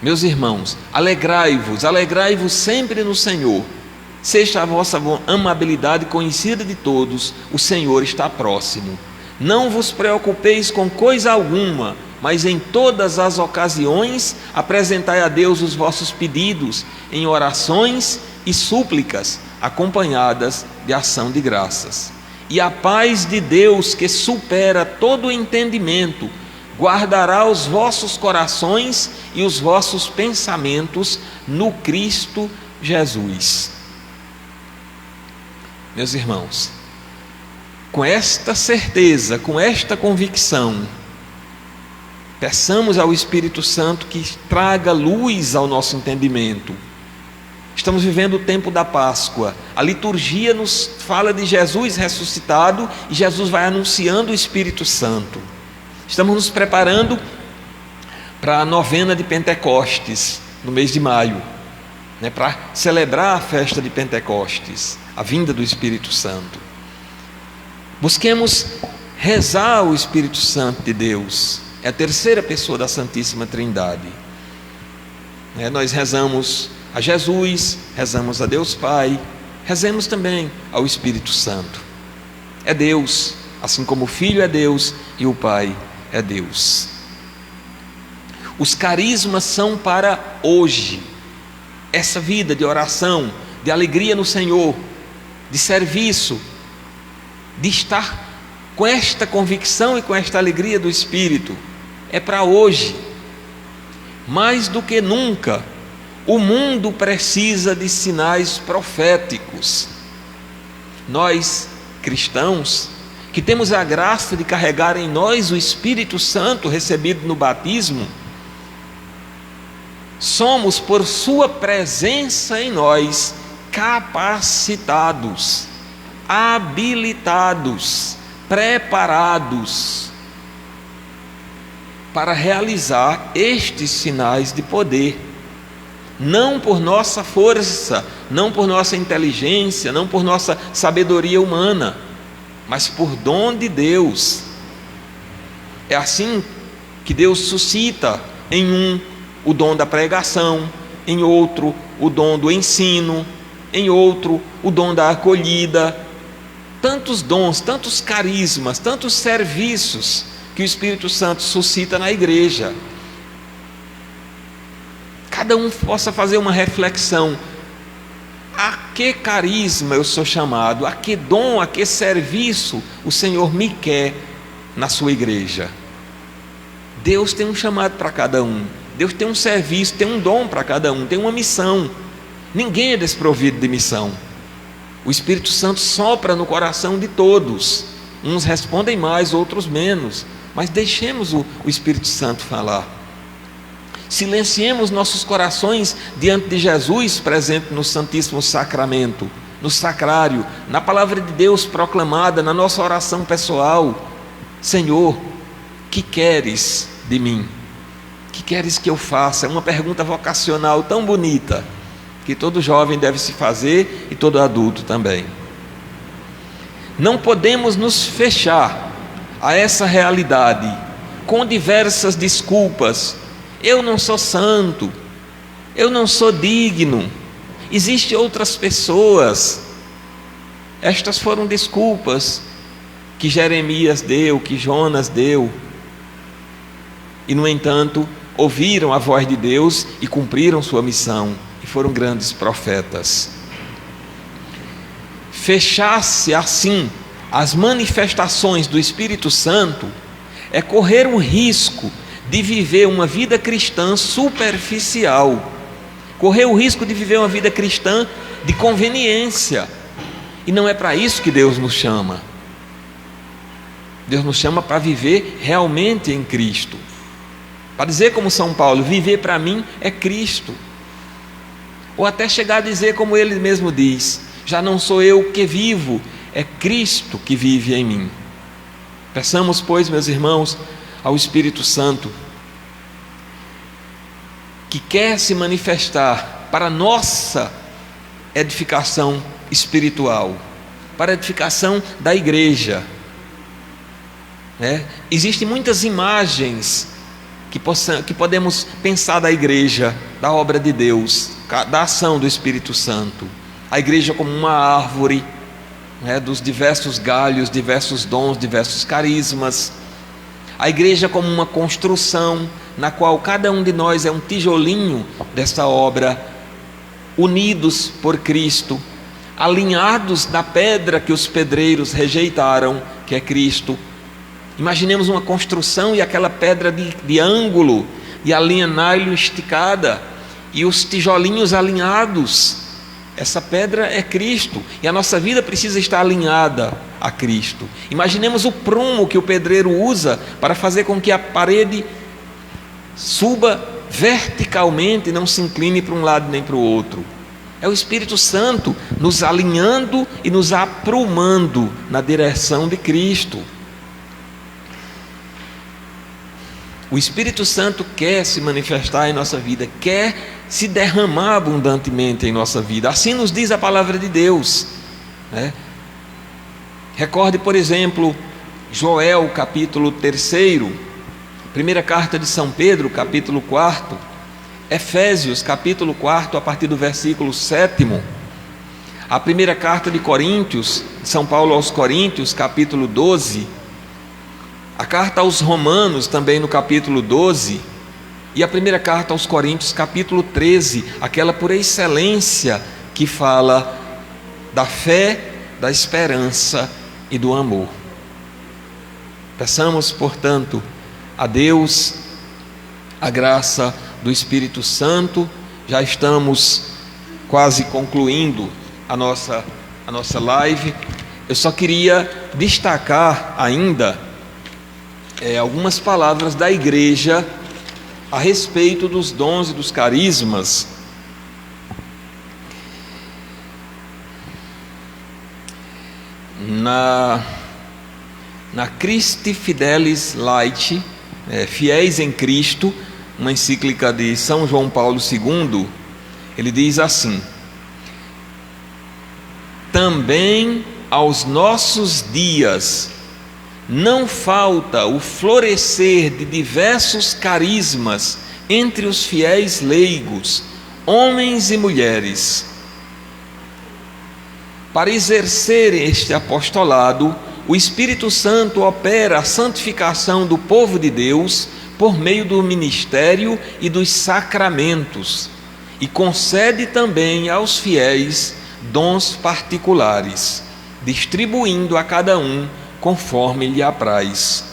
Meus irmãos, alegrai-vos sempre no Senhor. Seja a vossa amabilidade conhecida de todos, o Senhor está próximo. Não vos preocupeis com coisa alguma, mas em todas as ocasiões apresentai a Deus os vossos pedidos em orações e súplicas, acompanhadas de ação de graças. E a paz de Deus, que supera todo o entendimento, guardará os vossos corações e os vossos pensamentos no Cristo Jesus. Meus irmãos, com esta certeza, com esta convicção, peçamos ao Espírito Santo que traga luz ao nosso entendimento. Estamos vivendo o tempo da Páscoa. A liturgia nos fala de Jesus ressuscitado e Jesus vai anunciando o Espírito Santo. Estamos nos preparando para a novena de Pentecostes, no mês de maio, para celebrar a festa de Pentecostes, a vinda do Espírito Santo. Busquemos rezar o Espírito Santo de Deus. É a terceira pessoa da Santíssima Trindade. Nós rezamos a Jesus, rezamos a Deus Pai, rezemos também ao Espírito Santo. É Deus, assim como o Filho é Deus e o Pai é Deus. Os carismas são para hoje. Essa vida de oração, de alegria no Senhor, de serviço, de estar com esta convicção e com esta alegria do Espírito, é para hoje. Mais do que nunca, o mundo precisa de sinais proféticos. Nós, cristãos, que temos a graça de carregar em nós o Espírito Santo recebido no batismo, somos, por sua presença em nós, capacitados, habilitados, preparados para realizar estes sinais de poder, não por nossa força, não por nossa inteligência, não por nossa sabedoria humana, mas por dom de Deus. É assim que Deus suscita em um o dom da pregação, em outro o dom do ensino, em outro o dom da acolhida. Tantos dons, tantos carismas, tantos serviços que o Espírito Santo suscita na igreja. Cada um possa fazer uma reflexão: a que carisma eu sou chamado? A que dom, a que serviço o Senhor me quer na sua igreja? Deus tem um chamado para cada um. Deus tem um serviço, tem um dom para cada um, tem uma missão. Ninguém é desprovido de missão. O Espírito Santo sopra no coração de todos. Uns respondem mais, outros menos. Mas deixemos o Espírito Santo falar. Silenciemos nossos corações diante de Jesus presente no Santíssimo Sacramento, no sacrário, na palavra de Deus proclamada, na nossa oração pessoal. Senhor, que queres de mim? Que queres que eu faça? É uma pergunta vocacional tão bonita, que todo jovem deve se fazer e todo adulto também. Não podemos nos fechar a essa realidade com diversas desculpas. Eu não sou santo, eu não sou digno, existem outras pessoas. Estas foram desculpas que Jeremias deu, que Jonas deu, e no entanto ouviram a voz de Deus e cumpriram sua missão, e foram grandes profetas. Fechar-se assim as manifestações do Espírito Santo é correr o risco de viver uma vida cristã superficial, correr o risco de viver uma vida cristã de conveniência. E não é para isso que Deus nos chama. Deus nos chama para viver realmente em Cristo. Para dizer como São Paulo, viver para mim é Cristo. Ou até chegar a dizer como ele mesmo diz: já não sou eu que vivo, é Cristo que vive em mim. Peçamos, pois, meus irmãos, ao Espírito Santo, que quer se manifestar para a nossa edificação espiritual, para a edificação da igreja. Existem muitas imagens que podemos pensar da igreja, da obra de Deus, da ação do Espírito Santo. A igreja como uma árvore, dos diversos galhos, diversos dons, diversos carismas. A igreja como uma construção na qual cada um de nós é um tijolinho desta obra, unidos por Cristo, alinhados na pedra que os pedreiros rejeitaram, que é Cristo. Imaginemos uma construção e aquela pedra de ângulo e a linha nylon esticada e os tijolinhos alinhados. Essa pedra é Cristo e a nossa vida precisa estar alinhada a Cristo. Imaginemos o prumo que o pedreiro usa para fazer com que a parede suba verticalmente e não se incline para um lado nem para o outro. É o Espírito Santo nos alinhando e nos aprumando na direção de Cristo. O Espírito Santo quer se manifestar em nossa vida, quer se derramar abundantemente em nossa vida. Assim nos diz a palavra de Deus. Recorde, por exemplo, Joel, capítulo 3, primeira carta de São Pedro, capítulo 4, Efésios, capítulo 4, a partir do versículo 7, a primeira carta de Coríntios, São Paulo aos Coríntios, capítulo 12, a carta aos Romanos, também no capítulo 12, e a primeira carta aos Coríntios, capítulo 13, aquela por excelência que fala da fé, da esperança e do amor. Peçamos, portanto, a Deus a graça do Espírito Santo. Já estamos quase concluindo a nossa live. Eu só queria destacar ainda algumas palavras da igreja a respeito dos dons e dos carismas. Na Christi Fidelis Laeti, Fiéis em Cristo, uma encíclica de São João Paulo II, ele diz assim: também aos nossos dias não falta o florescer de diversos carismas entre os fiéis leigos, homens e mulheres. Para exercer este apostolado, o Espírito Santo opera a santificação do povo de Deus por meio do ministério e dos sacramentos, e concede também aos fiéis dons particulares, distribuindo a cada um conforme lhe apraz,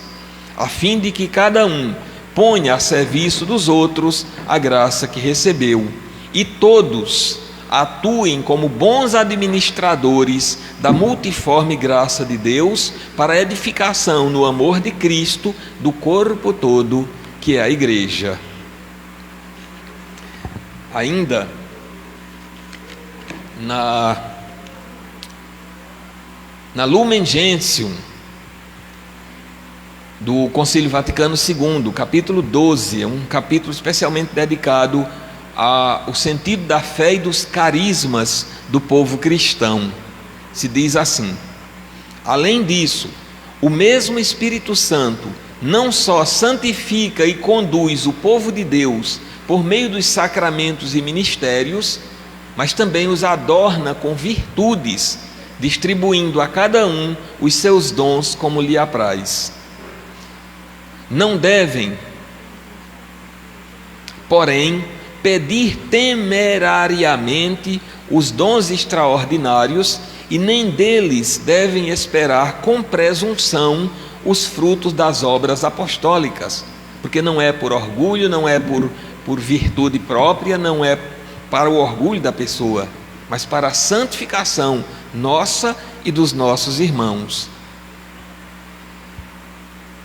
a fim de que cada um ponha a serviço dos outros a graça que recebeu, e todos atuem como bons administradores da multiforme graça de Deus para a edificação no amor de Cristo do corpo todo, que é a igreja. Ainda na Lumen Gentium do Concílio Vaticano II, capítulo 12, é um capítulo especialmente dedicado ao sentido da fé e dos carismas do povo cristão. Se diz assim: além disso, o mesmo Espírito Santo não só santifica e conduz o povo de Deus por meio dos sacramentos e ministérios, mas também os adorna com virtudes, distribuindo a cada um os seus dons como lhe apraz. Não devem, porém, pedir temerariamente os dons extraordinários, e nem deles devem esperar com presunção os frutos das obras apostólicas, porque não é por orgulho, não é por virtude própria, não é para o orgulho da pessoa, mas para a santificação nossa e dos nossos irmãos.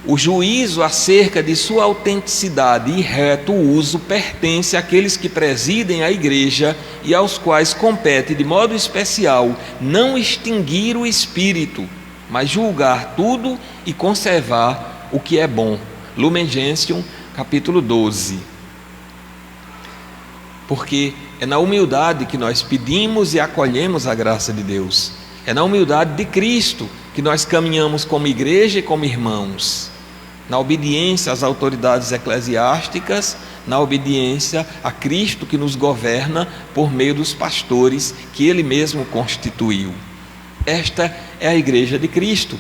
O juízo acerca de sua autenticidade e reto uso pertence àqueles que presidem a igreja e aos quais compete de modo especial não extinguir o espírito, mas julgar tudo e conservar o que é bom. Lumen Gentium, capítulo 12. Porque é na humildade que nós pedimos e acolhemos a graça de Deus. É na humildade de Cristo que nós caminhamos como igreja e como irmãos. Na obediência às autoridades eclesiásticas, na obediência a Cristo que nos governa por meio dos pastores que Ele mesmo constituiu. Esta é a igreja de Cristo.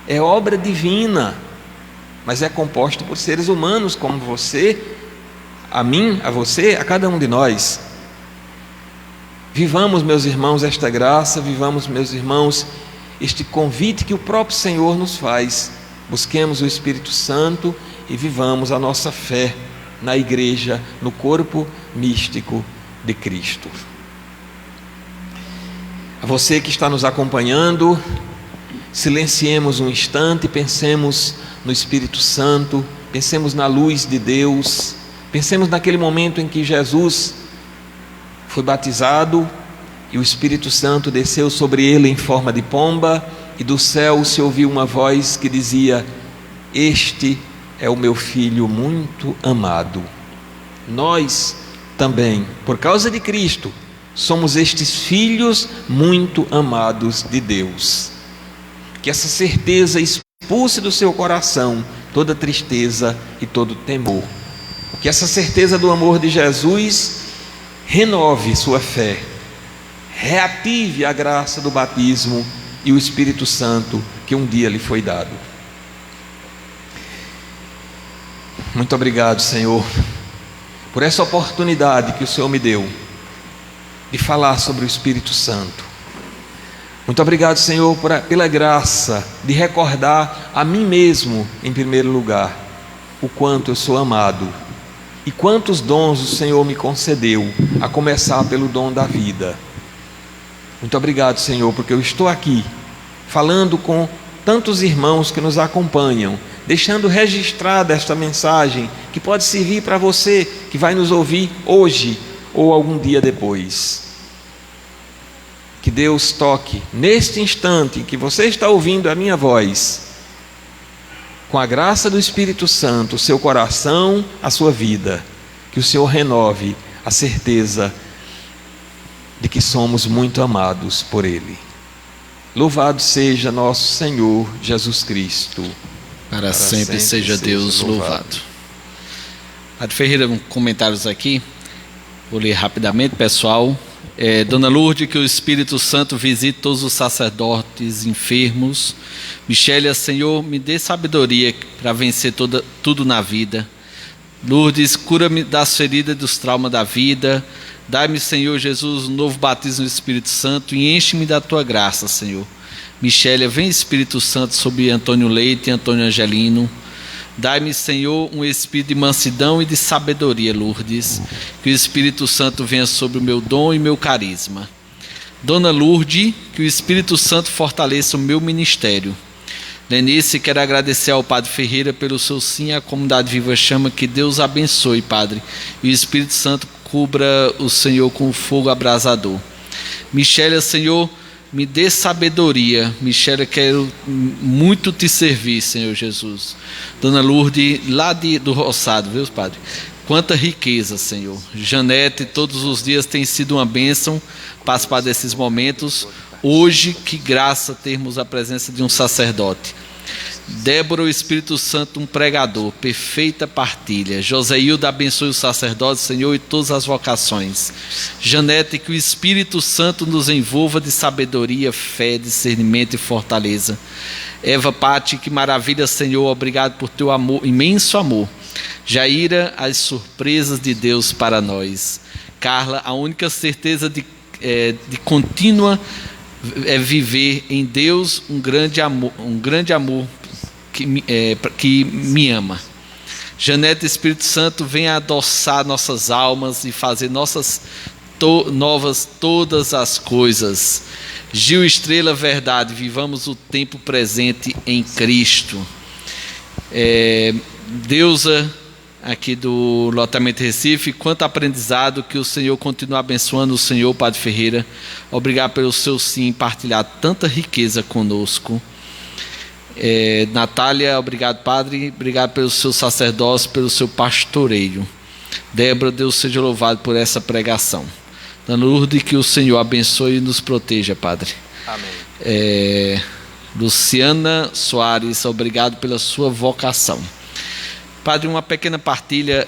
É obra divina, mas é composta por seres humanos como você, a mim, a você, a cada um de nós. Vivamos, meus irmãos, esta graça, vivamos, meus irmãos, este convite que o próprio Senhor nos faz. Busquemos o Espírito Santo e vivamos a nossa fé na igreja, no corpo místico de Cristo. A você que está nos acompanhando, silenciemos um instante, pensemos no Espírito Santo, pensemos na luz de Deus, pensemos naquele momento em que Jesus foi batizado e o Espírito Santo desceu sobre ele em forma de pomba, e do céu se ouviu uma voz que dizia: este é o meu filho muito amado. Nós também, por causa de Cristo, somos estes filhos muito amados de Deus. Que essa certeza expulse do seu coração toda tristeza e todo temor. Que essa certeza do amor de Jesus renove sua fé, reative a graça do batismo e o Espírito Santo que um dia lhe foi dado. Muito obrigado, Senhor, por essa oportunidade que o Senhor me deu de falar sobre o Espírito Santo. Muito obrigado, Senhor, pela graça de recordar a mim mesmo, em primeiro lugar, o quanto eu sou amado e quantos dons o Senhor me concedeu, a começar pelo dom da vida. Muito obrigado, Senhor, porque eu estou aqui falando com tantos irmãos que nos acompanham, deixando registrada esta mensagem que pode servir para você que vai nos ouvir hoje ou algum dia depois. Que Deus toque neste instante em que você está ouvindo a minha voz, com a graça do Espírito Santo, o seu coração, a sua vida. Que o Senhor renove a certeza de que somos muito amados por Ele. Louvado seja nosso Senhor Jesus Cristo. Para sempre seja Deus louvado. Padre Ferreira, comentários aqui. Vou ler rapidamente, pessoal. Dona Lourdes, que o Espírito Santo visite todos os sacerdotes enfermos. Michélia, Senhor, me dê sabedoria para vencer tudo na vida. Lourdes, cura-me das feridas, dos traumas da vida. Dai-me, Senhor Jesus, um novo batismo do Espírito Santo e enche-me da tua graça, Senhor. Michélia, vem Espírito Santo sobre Antônio Leite e Antônio Angelino. Dai-me, Senhor, um espírito de mansidão e de sabedoria, Lourdes. Que o Espírito Santo venha sobre o meu dom e meu carisma. Dona Lourdes, que o Espírito Santo fortaleça o meu ministério. Lenice, quero agradecer ao Padre Ferreira pelo seu sim à comunidade Viva Chama. Que Deus abençoe, Padre, e o Espírito Santo cubra o Senhor com o fogo abrasador. Michélia, Senhor, me dê sabedoria. Michélia, quero muito te servir, Senhor Jesus. Dona Lourdes, lá do Roçado, viu, Padre? Quanta riqueza, Senhor. Janete, todos os dias tem sido uma bênção participar desses momentos. Hoje, que graça termos a presença de um sacerdote. Débora, o Espírito Santo, um pregador, perfeita partilha. Joséilda, abençoe os sacerdotes, Senhor, e todas as vocações. Janete, que o Espírito Santo nos envolva de sabedoria, fé, discernimento e fortaleza. Eva Pati, que maravilha, Senhor, obrigado por teu amor, imenso amor. Jaira, as surpresas de Deus para nós. Carla, a única certeza de contínua é viver em Deus um grande amor que me ama. Janete, Espírito Santo, venha adoçar nossas almas e fazer novas todas as coisas. Gil Estrela, verdade, vivamos o tempo presente em Cristo. Deusa, aqui do lotamento Recife, quanto aprendizado, que o Senhor continue abençoando o Senhor, Padre Ferreira. Obrigado pelo seu sim partilhar tanta riqueza conosco. Natália, obrigado, Padre, obrigado pelo seu sacerdócio, pelo seu pastoreio. Débora, Deus seja louvado por essa pregação. Dona Lourdes, que o Senhor abençoe e nos proteja, Padre. Amém. Luciana Soares, obrigado pela sua vocação. Padre, uma pequena partilha.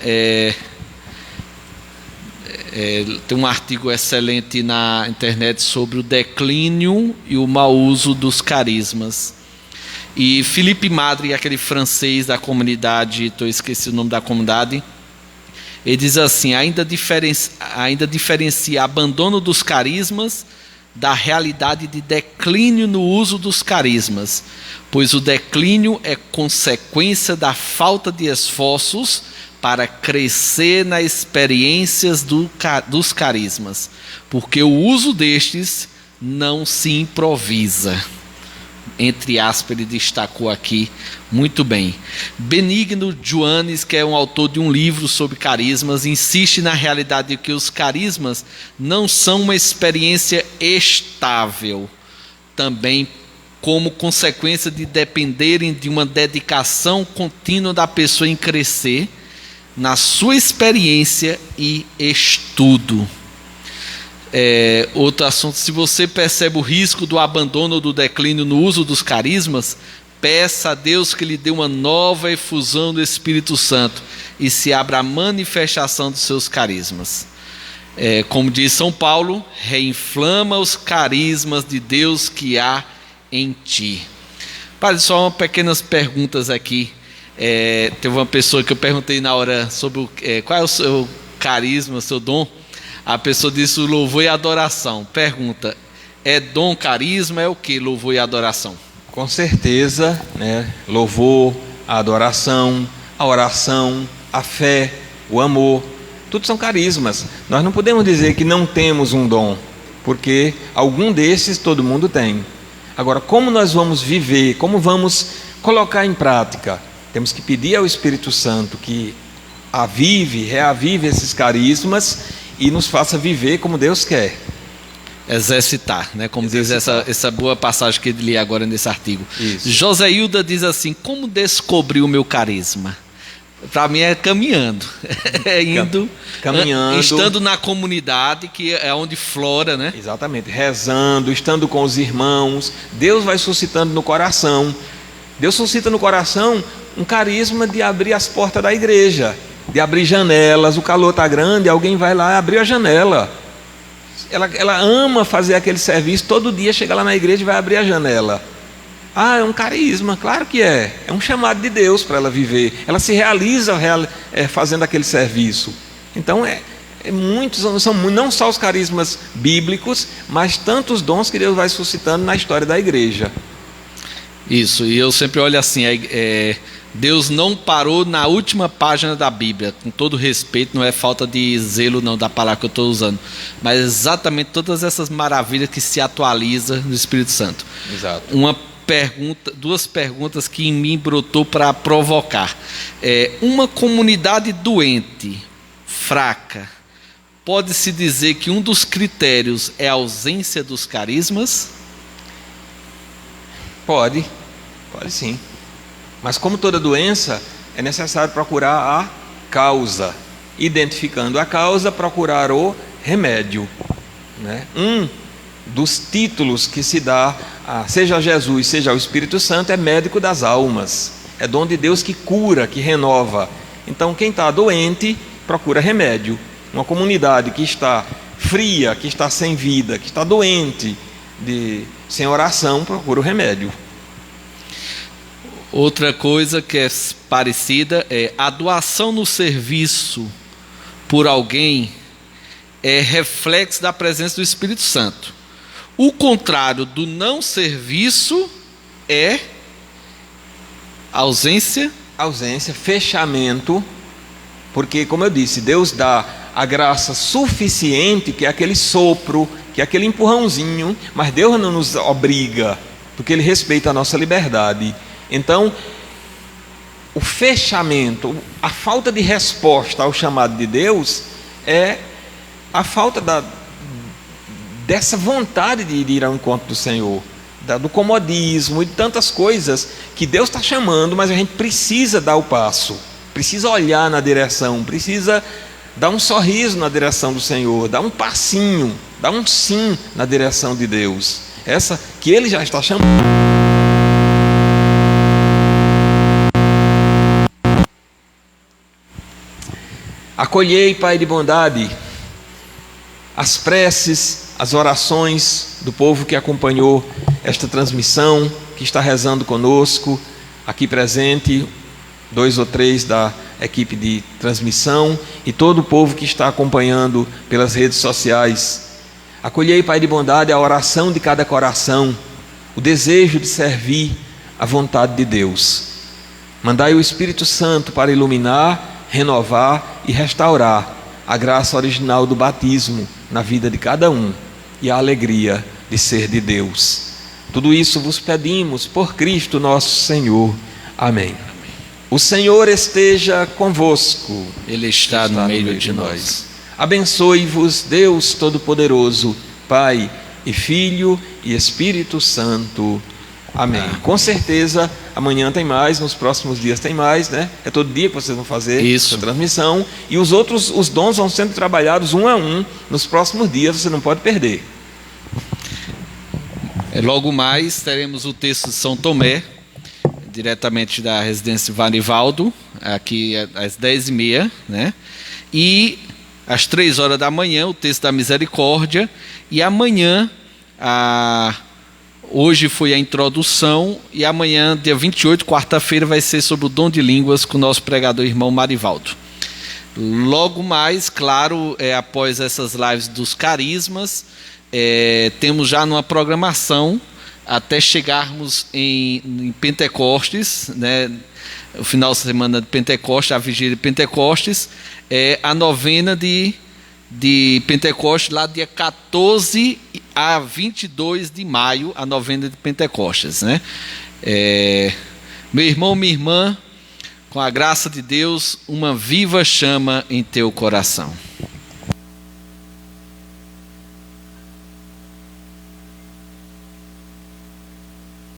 Tem um artigo excelente na internet sobre o declínio e o mau uso dos carismas. E Felipe Madre, aquele francês da comunidade, esqueci o nome da comunidade, ele diz assim: ainda diferencia abandono dos carismas da realidade de declínio no uso dos carismas, pois o declínio é consequência da falta de esforços para crescer nas experiências dos carismas, porque o uso destes não se improvisa. Entre aspas, ele destacou aqui muito bem. Benigno Joanes, que é um autor de um livro sobre carismas, insiste na realidade de que os carismas não são uma experiência estável, também como consequência de dependerem de uma dedicação contínua da pessoa em crescer na sua experiência e estudo. Outro assunto: se você percebe o risco do abandono ou do declínio no uso dos carismas, peça a Deus que lhe dê uma nova efusão do Espírito Santo e se abra a manifestação dos seus carismas. Como diz São Paulo, reinflama os carismas de Deus que há em ti. Padre, só umas pequenas perguntas aqui. Teve uma pessoa que eu perguntei na hora sobre qual é o seu carisma, o seu dom. A pessoa disse o louvor e adoração. Pergunta: é dom, carisma, é o que louvor e adoração? Com certeza, né? Louvor, a adoração, a oração, a fé, o amor, tudo são carismas. Nós não podemos dizer que não temos um dom, porque algum desses todo mundo tem. Agora, como nós vamos viver, como vamos colocar em prática? Temos que pedir ao Espírito Santo que reavive esses carismas e nos faça viver como Deus quer. Exercitar, né? Como Exercitar. Diz essa boa passagem que ele li agora nesse artigo. Isso. Joséilda diz assim: como descobrir o meu carisma? Para mim é caminhando, caminhando, estando na comunidade, que é onde flora, né? Exatamente, rezando, estando com os irmãos. Deus vai suscitando no coração. Deus suscita no coração um carisma de abrir as portas da igreja, de abrir janelas. O calor está grande, alguém vai lá abrir a janela. Ela ama fazer aquele serviço, todo dia chega lá na igreja e vai abrir a janela. É um carisma, claro que é. É um chamado de Deus para ela viver. Ela se realiza fazendo aquele serviço. Então muitos, são não só os carismas bíblicos, mas tantos dons que Deus vai suscitando na história da igreja. Isso, e eu sempre olho assim, Deus não parou na última página da Bíblia, com todo respeito, não é falta de zelo não da palavra que eu estou usando, mas exatamente todas essas maravilhas que se atualizam no Espírito Santo. Exato. Duas perguntas que em mim brotou para provocar. Uma comunidade doente, fraca, pode-se dizer que um dos critérios é a ausência dos carismas? Pode sim. Mas como toda doença, é necessário procurar a causa. Identificando a causa, procurar o remédio, né? Um dos títulos que se dá, seja a Jesus, seja ao Espírito Santo, é médico das almas. É dom de Deus que cura, que renova. Então quem está doente, procura remédio. Uma comunidade que está fria, que está sem vida, que está doente, sem oração, procura o remédio. Outra coisa que é parecida é a doação no serviço por alguém é reflexo da presença do Espírito Santo. O contrário do não serviço é ausência, fechamento, porque como eu disse, Deus dá a graça suficiente, que é aquele sopro, que é aquele empurrãozinho, mas Deus não nos obriga, porque Ele respeita a nossa liberdade. Então, o fechamento, a falta de resposta ao chamado de Deus é a falta dessa vontade de ir ao encontro do Senhor, do comodismo e de tantas coisas que Deus está chamando, mas a gente precisa dar o passo, precisa olhar na direção, precisa dar um sorriso na direção do Senhor, dar um passinho, dar um sim na direção de Deus, essa que Ele já está chamando. Acolhei, Pai de bondade, as preces, as orações do povo que acompanhou esta transmissão, que está rezando conosco, aqui presente, 2 ou 3 da equipe de transmissão, e todo o povo que está acompanhando pelas redes sociais. Acolhei, Pai de bondade, a oração de cada coração, o desejo de servir a vontade de Deus. Mandai o Espírito Santo para iluminar, renovar e restaurar a graça original do batismo na vida de cada um e a alegria de ser de Deus. Tudo isso vos pedimos por Cristo nosso Senhor. Amém. O Senhor esteja convosco. Ele está no meio de nós. Abençoe-vos Deus Todo-Poderoso, Pai e Filho e Espírito Santo. Amém. Com certeza, amanhã tem mais, nos próximos dias tem mais, né? É todo dia que vocês vão fazer essa transmissão. E os dons vão sendo trabalhados um a um nos próximos dias, você não pode perder. Logo mais teremos o texto de São Tomé, diretamente da residência Varivaldo, aqui às 10h30, né? E às 3h da manhã, o texto da Misericórdia. E amanhã, hoje foi a introdução, e amanhã, dia 28, quarta-feira, vai ser sobre o dom de línguas com o nosso pregador irmão Marivaldo. Logo mais, claro, após essas lives dos carismas, temos já numa programação, até chegarmos em Pentecostes, né? O final de semana de Pentecostes, a vigília de Pentecostes, a novena de Pentecostes, lá dia 14 a 22 de maio, a novena de Pentecostes, né? Meu irmão, minha irmã, com a graça de Deus, uma viva chama em teu coração.